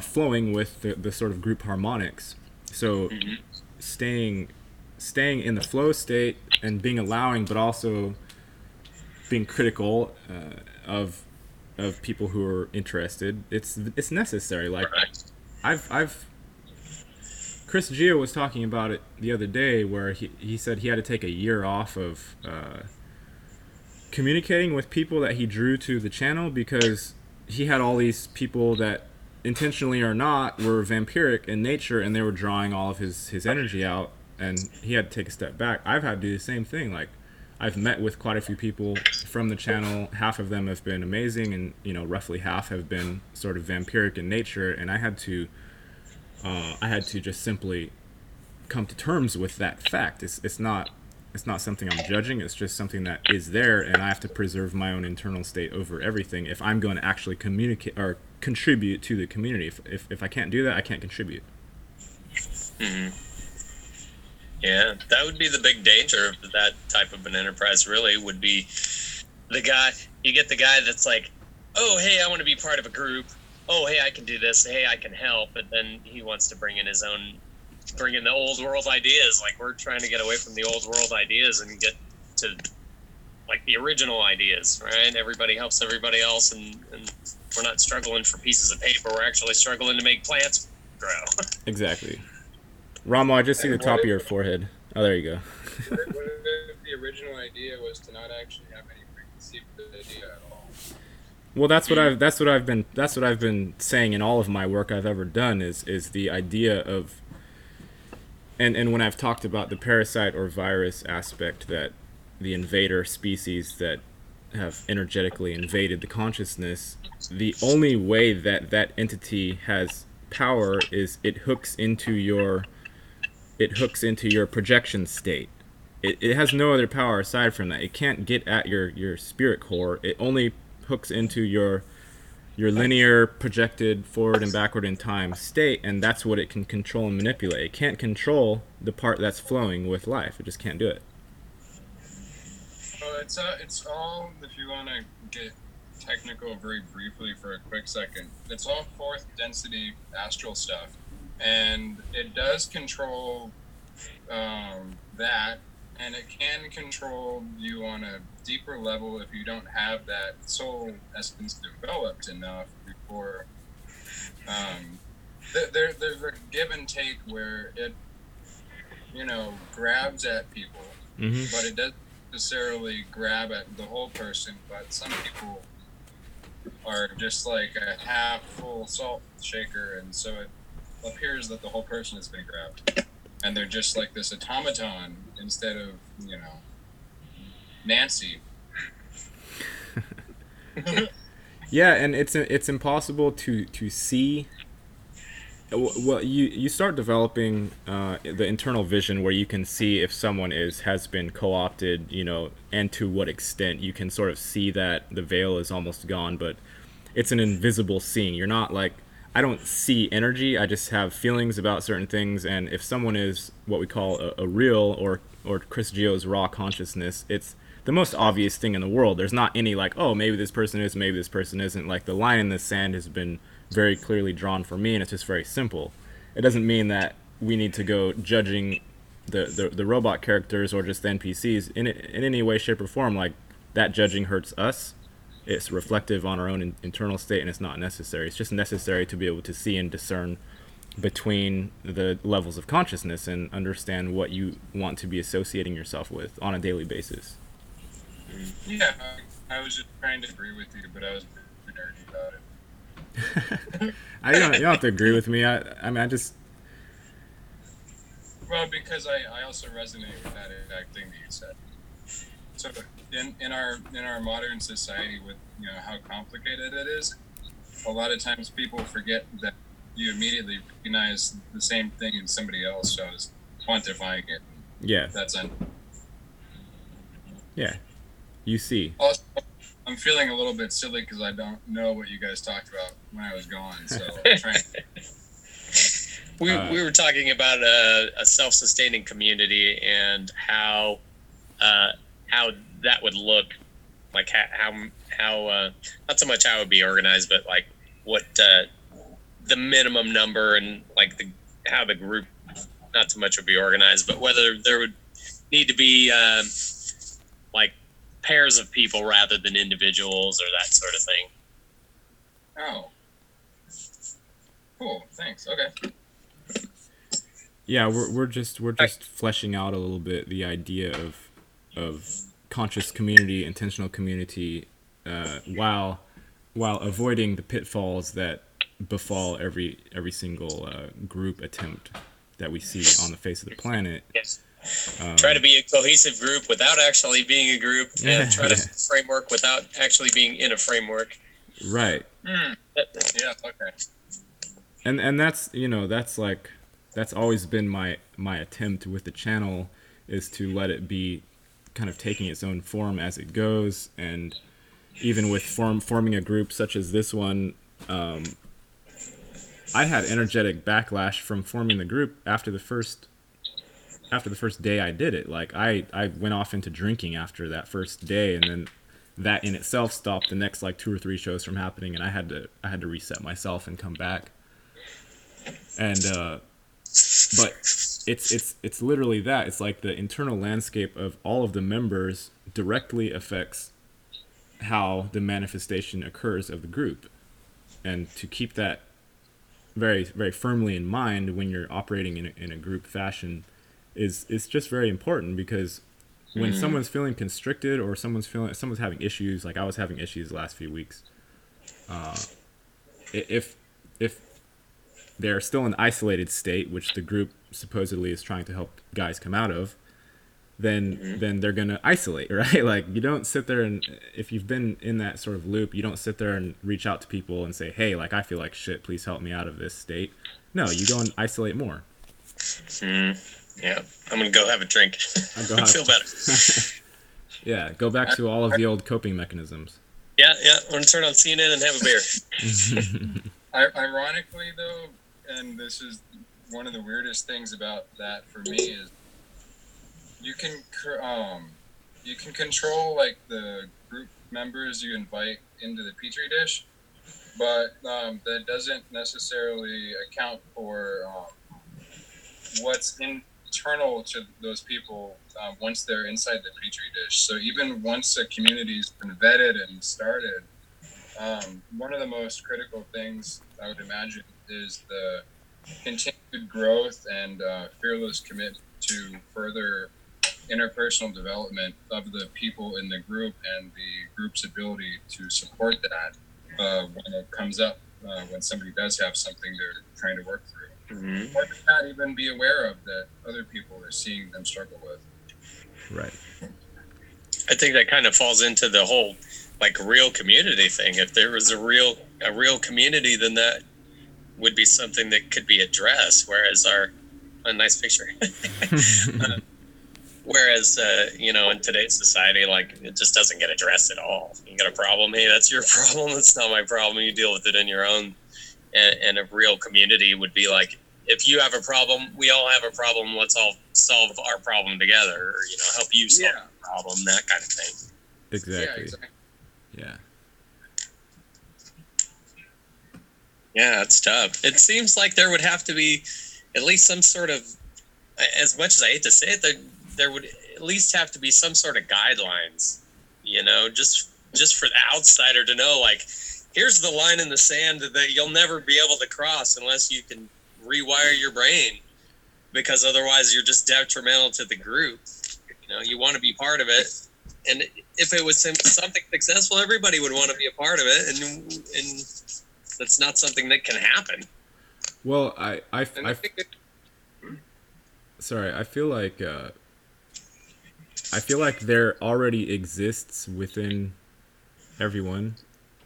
S1: flowing with the sort of group harmonics. So staying in the flow state and being allowing, but also being critical of people who are interested. It's necessary. Like I've Chris Gio was talking about it the other day, where he said he had to take a year off of communicating with people that he drew to the channel, because he had all these people that intentionally or not were vampiric in nature, and they were drawing all of his energy out, and he had to take a step back. I've had to do the same thing. Like I've met with quite a few people from the channel. Half of them have been amazing, and roughly half have been sort of vampiric in nature, and I had to just simply come to terms with that fact. It's not something I'm judging. It's just something that is there, and I have to preserve my own internal state over everything if I'm going to actually communicate or contribute to the community. If I can't do that, I can't contribute.
S4: Hmm. Yeah, that would be the big danger of that type of an enterprise. Really, would be the guy. You get the guy that's like, "Oh, hey, I want to be part of a group. Oh, hey, I can do this. Hey, I can help." And then he wants to bring in his own, bring in the old world ideas. Like we're trying to get away from the old world ideas and get to like the original ideas, right? Everybody helps everybody else, and we're not struggling for pieces of paper. We're actually struggling to make plants grow.
S1: Exactly. Ramo, I just see
S2: And
S1: the top of your forehead. Oh, there you go.
S2: what if the original idea was to not actually have any preconceived idea at all?
S1: Well, that's what I've been saying in all of my work I've ever done is the idea of, and when I've talked about the parasite or virus aspect, that the invader species that have energetically invaded the consciousness, the only way that that entity has power is it hooks into your projection state. It has no other power aside from that. It can't get at your spirit core. It only hooks into your linear projected forward and backward in time state, and that's what it can control and manipulate. It can't control the part that's flowing with life. It just can't do it.
S2: Well, it's all, if you want to get technical very briefly for a quick second, it's all fourth density astral stuff, and it does control that, and it can control you on a deeper level if you don't have that soul essence developed enough before. There's a give and take where it, grabs at people, but it doesn't necessarily grab at the whole person. But some people are just like a half full salt shaker, and so it appears that the whole person has been grabbed, and they're just like this automaton instead of Nancy.
S1: Yeah, and it's impossible to see. Well, you start developing the internal vision where you can see if someone has been co-opted, and to what extent. You can sort of see that the veil is almost gone, but it's an invisible seeing. You're not like, I don't see energy. I just have feelings about certain things, and if someone is what we call a real or Chris Geo's raw consciousness, it's the most obvious thing in the world. There's not any like, oh, maybe this person is, maybe this person isn't. Like the line in the sand has been very clearly drawn for me, and it's just very simple. It doesn't mean that we need to go judging the robot characters or just the NPCs in any way, shape, or form. Like that judging hurts us. It's reflective on our own internal state, and it's not necessary. It's just necessary to be able to see and discern between the levels of consciousness and understand what you want to be associating yourself with on a daily basis.
S2: Yeah, I was just trying to agree with you, but I was pretty nerdy about it.
S1: You don't have to agree with me. I mean, I just.
S2: Well, because I also resonate with that exact thing that you said. So in our modern society, with how complicated it is, a lot of times people forget that you immediately recognize the same thing in somebody else. So I was quantifying it.
S1: Yeah. Yeah. You see.
S2: Also, I'm feeling a little bit silly because I don't know what you guys talked about when I was gone. So I'm trying.
S4: We were talking about a self-sustaining community and how that would look, like how not so much how it would be organized, but like what the minimum number and like how the group not so much would be organized, but whether there would need to be like pairs of people rather than individuals or that sort of thing.
S2: Oh, cool. Thanks. Okay.
S1: Yeah, we're just fleshing out a little bit the idea of conscious community, intentional community, while avoiding the pitfalls that befall every single group attempt that we see on the face of the planet.
S4: Yes. Try to be a cohesive group without actually being a group, and try to framework without actually being in a framework.
S1: Right.
S2: Yeah. Okay.
S1: And that's that's always been my attempt with the channel, is to let it be kind of taking its own form as it goes, and even with forming a group such as this one, I had energetic backlash from forming the group after the first day I did it. Like I went off into drinking after that first day, and then that in itself stopped the next like 2 or 3 shows from happening, and I had to reset myself and come back. And but it's literally that. It's like the internal landscape of all of the members directly affects how the manifestation occurs of the group. And to keep that very very firmly in mind when you're operating in a group fashion is just very important, because when someone's feeling constricted or someone's having issues, like I was having issues the last few weeks, if they're still in an isolated state, which the group supposedly is trying to help guys come out of, then they're gonna isolate, right? Like you don't sit there and, if you've been in that sort of loop, you don't sit there and reach out to people and say, hey, like I feel like shit, please help me out of this state. No, you go and isolate more.
S4: Yeah, I'm gonna go have a drink. I feel better.
S1: Yeah, go back to all of the old coping mechanisms.
S4: Yeah, I'm gonna turn on CNN and have a beer.
S2: Ironically, though, and this is one of the weirdest things about that for me, is you can control like the group members you invite into the petri dish, but that doesn't necessarily account for what's internal to those people once they're inside the petri dish. So even once a community's been vetted and started, one of the most critical things I would imagine is the continued growth and fearless commitment to further interpersonal development of the people in the group, and the group's ability to support that when it comes up, when somebody does have something they're trying to work through, or to not even be aware of that other people are seeing them struggle with.
S1: Right.
S4: I think that kind of falls into the whole like real community thing. If there was a real community, then that would be something that could be addressed. Whereas a nice picture. Whereas, in today's society, like, it just doesn't get addressed at all. You got a problem, hey, that's your problem. That's not my problem. You deal with it in your own. And a real community would be like, if you have a problem, we all have a problem. Let's all solve our problem together. Or, help you solve the problem, that kind of thing.
S1: Exactly. Yeah.
S4: Yeah, it's tough. It seems like there would have to be at least some sort of, as much as I hate to say it, there would at least have to be some sort of guidelines, just for the outsider to know, like, here's the line in the sand that you'll never be able to cross unless you can rewire your brain, because otherwise you're just detrimental to the group. You want to be part of it. And if it was something successful, everybody would want to be a part of it. And that's not something that can happen.
S1: Well, I feel like there already exists within everyone.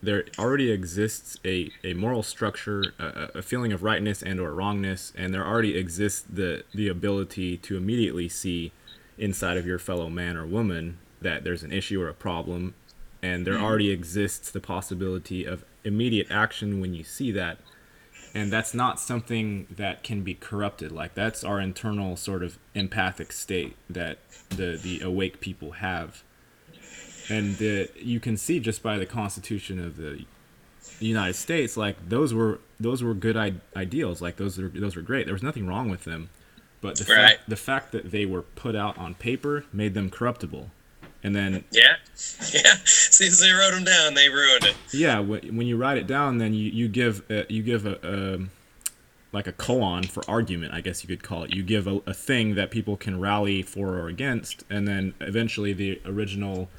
S1: There already exists a moral structure, a feeling of rightness and or wrongness, and there already exists the ability to immediately see inside of your fellow man or woman that there's an issue or a problem, and there already exists the possibility of immediate action when you see that. And that's not something that can be corrupted. Like, that's our internal sort of empathic state that the awake people have. And you can see just by the Constitution of the United States, like those were good ideals. Like those were great. There was nothing wrong with them, but the fact that they were put out on paper made them corruptible. And then
S4: since they wrote them down, they ruined it.
S1: Yeah, when you write it down, then you give a like a koan for argument, I guess you could call it. You give a thing that people can rally for or against, and then eventually the original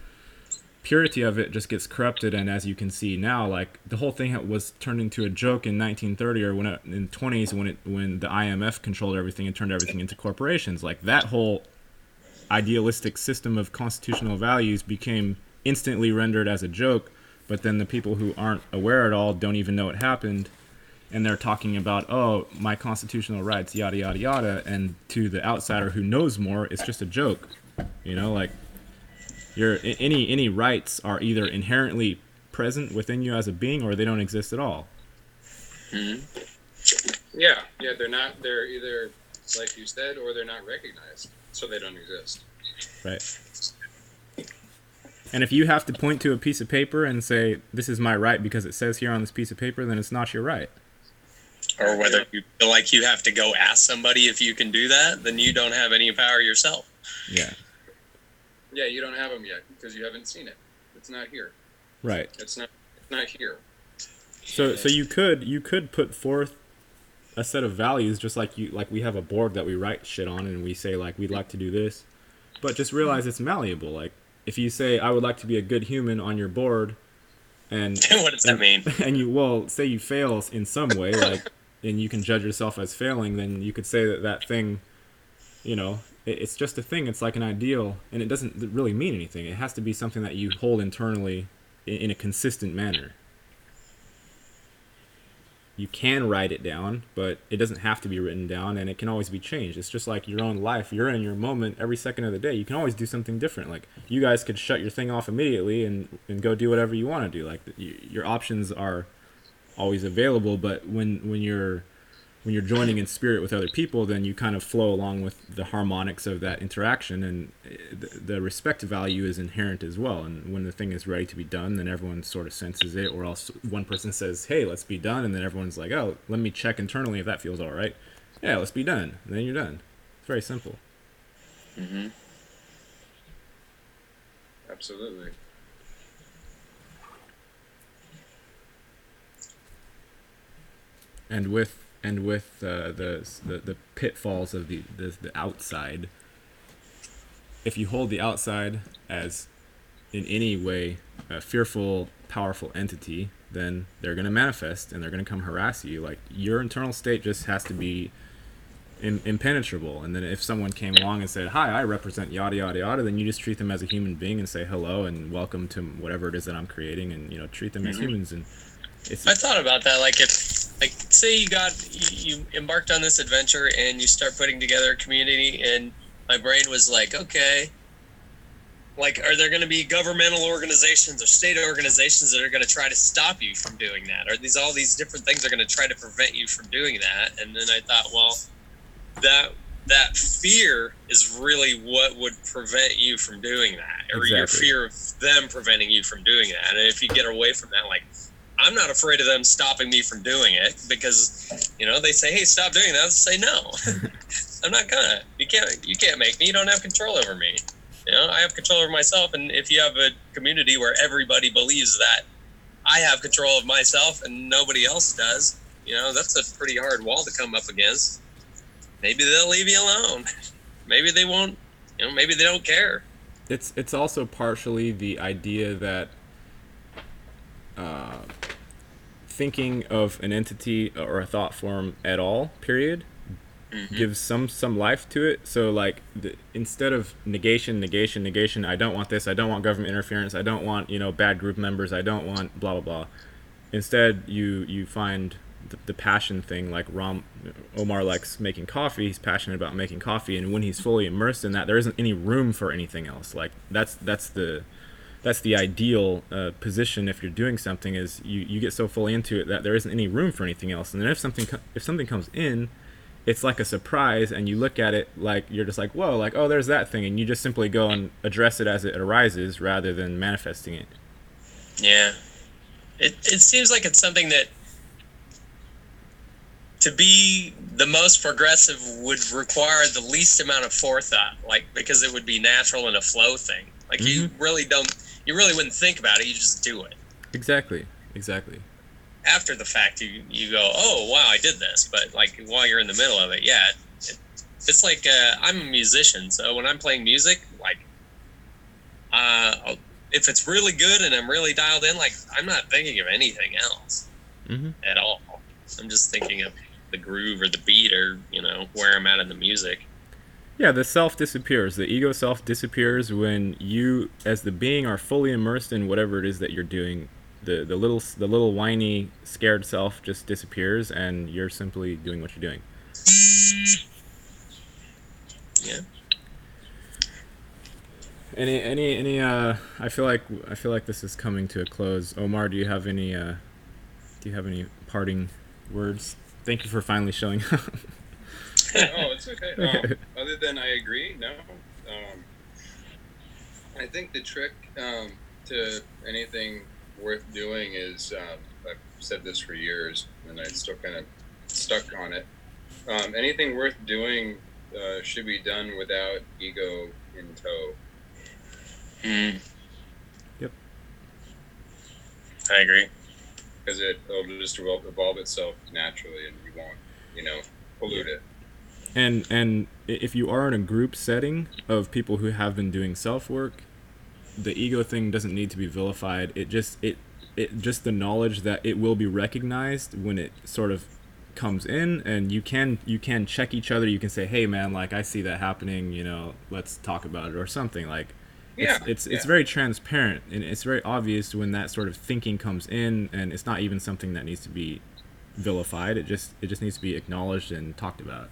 S1: purity of it just gets corrupted. And as you can see now, like the whole thing was turned into a joke in 1930 or in the 20s when the IMF controlled everything and turned everything into corporations. Like that whole idealistic system of constitutional values became instantly rendered as a joke, but then the people who aren't aware at all don't even know it happened, and they're talking about, oh, my constitutional rights, yada yada yada, and to the outsider who knows more, it's just a joke. Like your any rights are either inherently present within you as a being, or they don't exist at all.
S2: Yeah, they're either, like you said, or they're not recognized, so they don't exist.
S1: Right. And if you have to point to a piece of paper and say, this is my right because it says here on this piece of paper, then it's not your right.
S4: Or whether you feel like you have to go ask somebody if you can do that, then you don't have any power yourself.
S1: Yeah.
S2: Yeah, you don't have them yet because you haven't seen it. It's not here.
S1: Right.
S2: It's not here.
S1: So you could put forth a set of values just like we have a board that we write shit on and we say like we'd like to do this, but just realize it's malleable. Like if you say I would like to be a good human on your board, and
S4: What does that mean?
S1: And you say you fail in some way, like, and you can judge yourself as failing, then you could say that thing, it's just a thing. It's like an ideal, and it doesn't really mean anything. It has to be something that you hold internally in a consistent manner. You can write it down, but it doesn't have to be written down, and it can always be changed. It's just like your own life. You're in your moment every second of the day. You can always do something different. Like, you guys could shut your thing off immediately and go do whatever you want to do. Like, your options are always available, but when you're joining in spirit with other people, then you kind of flow along with the harmonics of that interaction, and the respect value is inherent as well. And when the thing is ready to be done, then everyone sort of senses it, or else one person says, hey, let's be done, and then everyone's like, oh, let me check internally if that feels all right. Yeah, let's be done. And then you're done. It's very simple.
S4: Mm-hmm.
S2: Absolutely.
S1: And with the pitfalls of the outside, if you hold the outside as in any way a fearful, powerful entity, then they're going to manifest and they're going to come harass you. Like, your internal state just has to be impenetrable. And then if someone came along and said, hi, I represent yada yada yada, then you just treat them as a human being and say hello and welcome to whatever it is that I'm creating, and treat them as humans. And
S4: I thought about that. Like, if, say you embarked on this adventure and you start putting together a community, and my brain was like, okay, like, are there going to be governmental organizations or state organizations that are going to try to stop you from doing that? Are all these different things are going to try to prevent you from doing that? And then I thought, well, that fear is really what would prevent you from doing that, or your fear of them preventing you from doing that. And if you get away from that, like, I'm not afraid of them stopping me from doing it, because, they say, hey, stop doing that. I say, no, I'm not gonna. You can't make me. You don't have control over me. I have control over myself. And if you have a community where everybody believes that I have control of myself and nobody else does, that's a pretty hard wall to come up against. Maybe they'll leave you alone. Maybe they won't. Maybe they don't care.
S1: It's also partially the idea that thinking of an entity or a thought form at all, period, gives some life to it. So, like, instead of negation, I don't want this, I don't want government interference, I don't want bad group members, I don't want blah blah blah. Instead, you find the passion thing. Like Omar likes making coffee. He's passionate about making coffee, and when he's fully immersed in that, there isn't any room for anything else. Like, that's the ideal position if you're doing something, is you get so fully into it that there isn't any room for anything else. And then if something comes in, it's like a surprise, and you look at it like you're just like, whoa, like, oh, there's that thing, and you just simply go and address it as it arises rather than manifesting it.
S4: Yeah. It seems like it's something that, to be the most progressive, would require the least amount of forethought, like, because it would be natural and a flow thing. Like, you really wouldn't think about it, you just do it.
S1: Exactly.
S4: After the fact, you go, oh, wow, I did this. But, like, while you're in the middle of it, yeah. It's like, I'm a musician, so when I'm playing music, like, if it's really good and I'm really dialed in, like, I'm not thinking of anything else at all. I'm just thinking of the groove or the beat, or, where I'm at in the music.
S1: Yeah, the self disappears. The ego self disappears when you, as the being, are fully immersed in whatever it is that you're doing. The little whiny, scared self just disappears, and you're simply doing what you're doing.
S4: Yeah.
S1: Any I feel like this is coming to a close. Omar, do you have any parting words? Thank you for finally showing up.
S2: Oh, it's okay. Other than I agree, no. I think the trick to anything worth doing is I've said this for years, and I still kind of stuck on it. Anything worth doing should be done without ego in tow.
S4: Mm,
S1: Yep.
S4: I agree.
S2: Because it'll just evolve itself naturally, and you won't, pollute it.
S1: And if you are in a group setting of people who have been doing self work, the ego thing doesn't need to be vilified. It just the knowledge that it will be recognized when it sort of comes in, and you can check each other. You can say, hey man, like I see that happening, let's talk about it or something. Like it's very transparent, and it's very obvious when that sort of thinking comes in, and it's not even something that needs to be vilified. It just needs to be acknowledged and talked about.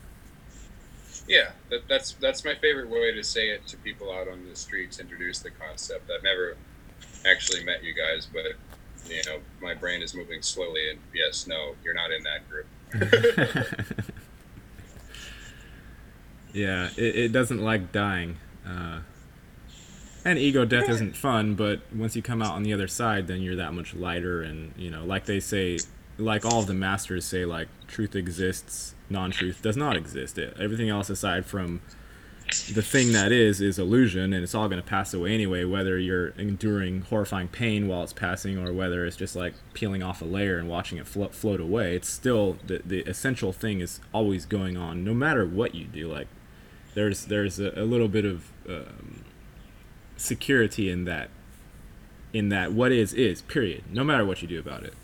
S2: Yeah, that's my favorite way to say it to people out on the streets. Introduce the concept. I've never actually met you guys, but my brain is moving slowly. And yes, no, you're not in that group.
S1: Yeah, it doesn't like dying. And ego death isn't fun, but once you come out on the other side, then you're that much lighter. And like they say, like all of the masters say, like truth exists, non-truth does not exist. Everything else aside from the thing that is illusion, and it's all going to pass away anyway, whether you're enduring horrifying pain while it's passing or whether it's just like peeling off a layer and watching it float away. It's still the essential thing is always going on no matter what you do. Like there's a little bit of security in that what is period, no matter what you do about it.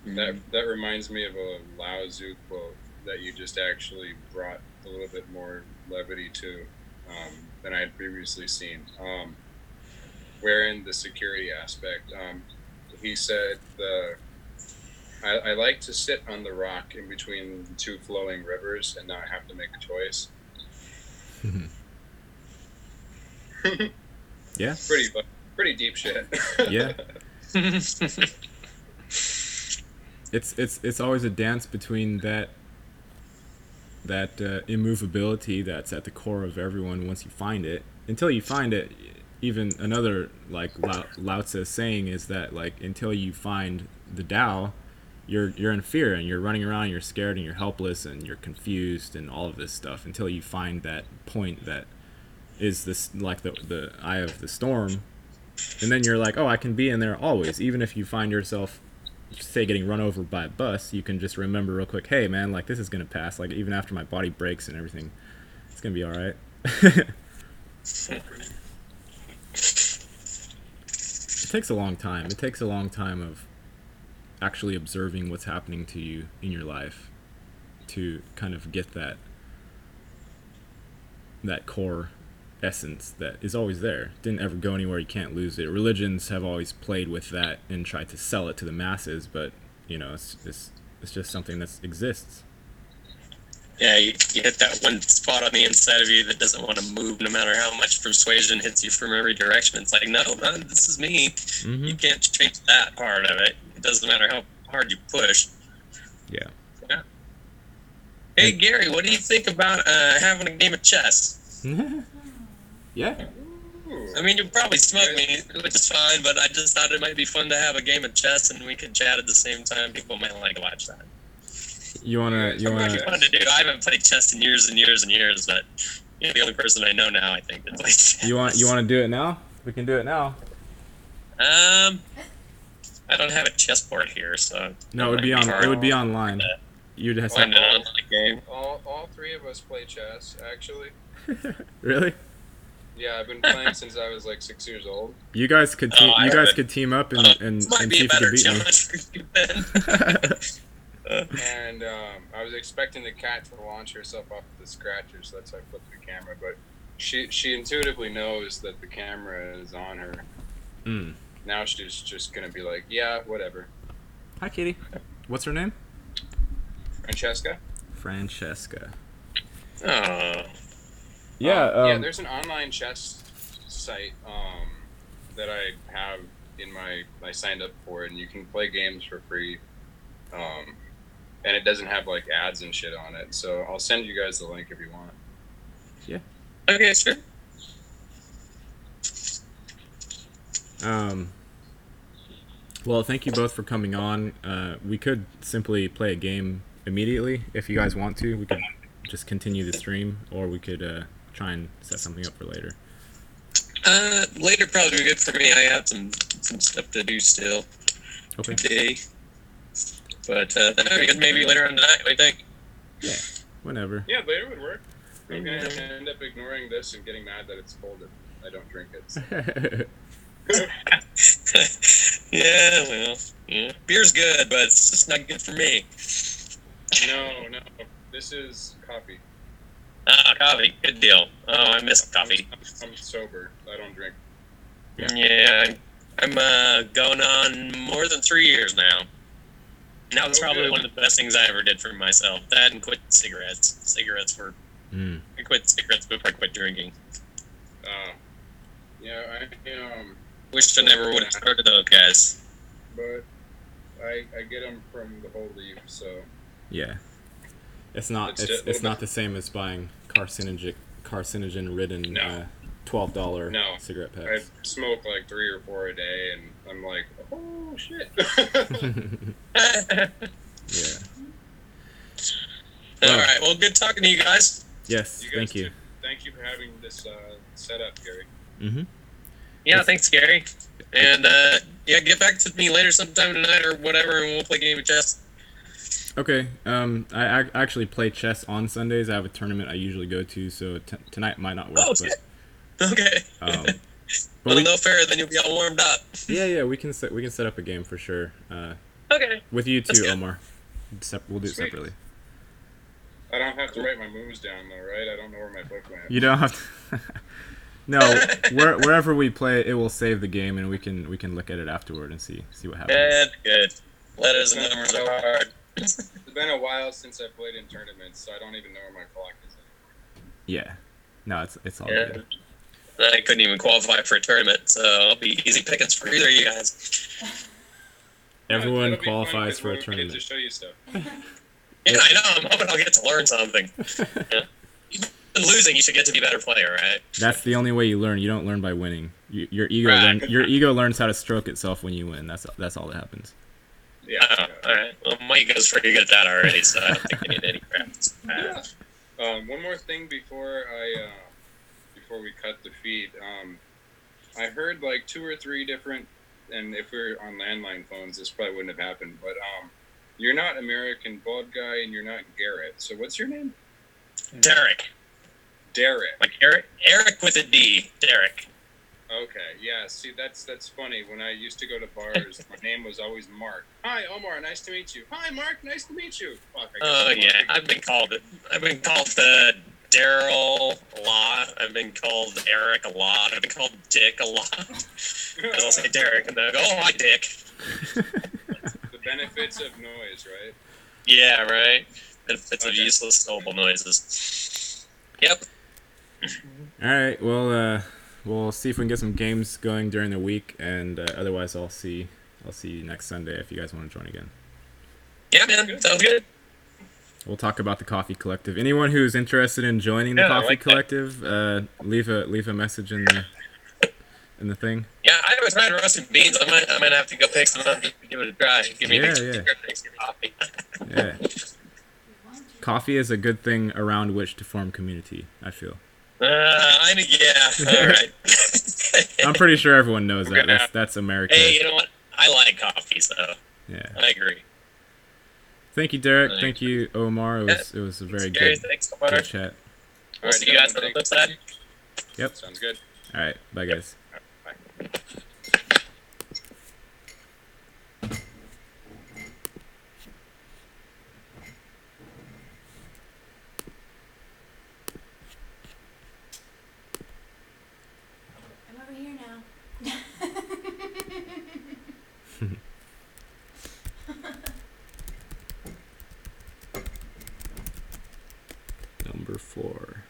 S2: That reminds me of a Lao Tzu quote that you just actually brought a little bit more levity to than I had previously seen. Wherein the security aspect, he said, I like to sit on the rock in between the two flowing rivers and not have to make a choice.
S1: Yeah.
S2: Pretty deep shit.
S1: Yeah. It's always a dance between that immovability that's at the core of everyone once you find it. Until you find it, even another like Lao Tzu saying is that like until you find the Tao, you're in fear and you're running around, you're scared and you're helpless and you're confused and all of this stuff until you find that point that is this like the eye of the storm, and then you're like, oh, I can be in there always, even if you find yourself say getting run over by a bus, you can just remember real quick, hey man, like this is gonna pass, like even after my body breaks and everything, it's gonna be all right. It takes a long time of actually observing what's happening to you in your life to kind of get that core essence that is always there. Didn't ever go anywhere. You can't lose it. Religions have always played with that and tried to sell it to the masses, but it's just something that exists.
S4: Yeah, you hit that one spot on the inside of you that doesn't want to move no matter how much persuasion hits you from every direction. It's like, no, man, this is me.
S1: Mm-hmm.
S4: You can't change that part of it. It doesn't matter how hard you push.
S1: Yeah.
S4: Hey, Gary, what do you think about having a game of chess?
S1: Yeah.
S4: I mean, you'd probably smoke me, which is fine, but I just thought it might be fun to have a game of chess and we could chat at the same time. People might like to watch that.
S1: You wanna
S4: Fun to do. I haven't played chess in years and years and years, but you're the only person I know now, I think, that plays chess.
S1: you wanna do it now? We can do it now.
S4: I don't have a chessboard here, so
S1: No, it would be online. You'd have
S4: find an online game.
S2: All three of us play chess, actually.
S1: Really?
S2: Yeah, I've been playing since I was like 6 years old.
S1: You guys could team up and
S4: this might
S1: see
S4: be a
S1: if you
S4: better
S1: could beat me.
S4: challenge for you, Ben.
S2: And I was expecting the cat to launch herself off the scratcher, so that's why I flipped the camera. But she intuitively knows that the camera is on her.
S1: Mm.
S2: Now she's just gonna be like, yeah, whatever.
S1: Hi, Kitty. What's her name? Francesca.
S4: Oh.
S1: Yeah.
S2: There's an online chess site that I have I signed up for, and you can play games for free. and it doesn't have like ads and shit on it. So I'll send you guys the link if you want.
S1: Yeah.
S4: Okay, sure.
S1: Well, thank you both for coming on. We could simply play a game immediately if you guys want to. We could just continue the stream, or we could try and set something up for later.
S4: Later probably be good for me. I have some stuff to do still today. But that'd be good. Maybe later on tonight. What do you think?
S1: Yeah, whenever.
S2: Yeah, later would work. I'm gonna end up ignoring this and getting mad that it's cold if I don't drink it. So.
S4: Yeah, well, yeah. Beer's good, but it's just not good for me.
S2: No. This is coffee.
S4: Ah, coffee. Good deal. Oh, I miss coffee.
S2: I'm sober. I don't drink.
S4: Yeah, I'm going on more than 3 years now. And that was probably one of the best things I ever did for myself. That and quit cigarettes. Cigarettes were... I quit cigarettes before I quit drinking.
S2: Yeah, I
S4: Wish I never would have started those guys.
S2: But I get them from the whole leaf, so...
S1: Yeah. It's not it's not the same as buying carcinogen-ridden $12 cigarette packs.
S2: I smoke like 3 or 4 a day, and I'm like, oh, shit.
S1: Yeah.
S4: All right. Well, good talking to you guys.
S1: Yes, thank you.
S2: Thank you for having this set up, Gary.
S1: Mm-hmm.
S4: Yeah, thanks, Gary. And, yeah, get back to me later sometime tonight or whatever, and we'll play a game of chess.
S1: Okay. I actually play chess on Sundays. I have a tournament I usually go to, so tonight might not work.
S4: Oh, shit. Okay.
S1: But
S4: no fair, then you'll be all warmed up.
S1: Yeah, we can set up a game for sure.
S4: Okay.
S1: With you too, Omar. We'll do it separately.
S2: I don't have to write my moves down, though, right? I don't know where my book went.
S1: You don't have to. No, wherever we play, it will save the game, and we can look at it afterward and see what happens.
S4: Good. Letters and numbers are hard.
S2: It's been a while since I played in tournaments, so I don't even know where my clock is anymore.
S1: Yeah. No, it's all good.
S4: I couldn't even qualify for a tournament, so I'll be easy pickings for either of you guys.
S1: Everyone qualifies for a tournament.
S2: To show you stuff.
S4: Yeah, I know. I'm hoping I'll get to learn something. Yeah. Losing, you should get to be a better player, right?
S1: That's the only way you learn. You don't learn by winning. Your ego learns how to stroke itself when you win. That's all that happens.
S2: Yeah.
S4: All right. Well, my ego's pretty good at that already, so I don't think I need any practice.
S2: One more thing before we cut the feed. I heard like 2 or 3 different, and if we were on landline phones, this probably wouldn't have happened. But you're not American Bald Guy, and you're not Garrett. So what's your name?
S4: Derek.
S2: Derek.
S4: Like Eric with a D. Derek.
S2: Okay, yeah. See, that's funny. When I used to go to bars, my name was always Mark. Hi, Omar. Nice to meet you. Hi, Mark. Nice to meet you. Fuck.
S4: Yeah. I've been called Daryl a lot. I've been called Eric a lot. I've been called Dick a lot. Because I'll say Derek, and they'll go, "Oh, hi, Dick."
S2: The benefits of noise, right?
S4: Yeah, right. Benefits of useless syllable noises. Yep.
S1: All right. Well, we'll see if we can get some games going during the week, and otherwise, I'll see you next Sunday if you guys want to join again.
S4: Yeah, man. Sounds good.
S1: We'll talk about the Coffee Collective. Anyone who's interested in joining the Coffee Collective, leave a message in the thing.
S4: Yeah, I haven't tried roasted beans. I might have to go pick some up. Give it a try. Give me a coffee.
S1: Yeah. Coffee is a good thing around which to form community, I feel.
S4: All right.
S1: I'm pretty sure everyone knows that. That's America.
S4: Hey, you know what? I like coffee, so yeah, I agree.
S1: Thank you, Derek. Thank you, Omar. It was a very good chat.
S4: All right, see you guys on the flip side.
S1: Yep.
S2: Sounds good.
S1: All right. Bye, guys.
S2: Bye.
S3: I'm over here now.
S1: Number 4.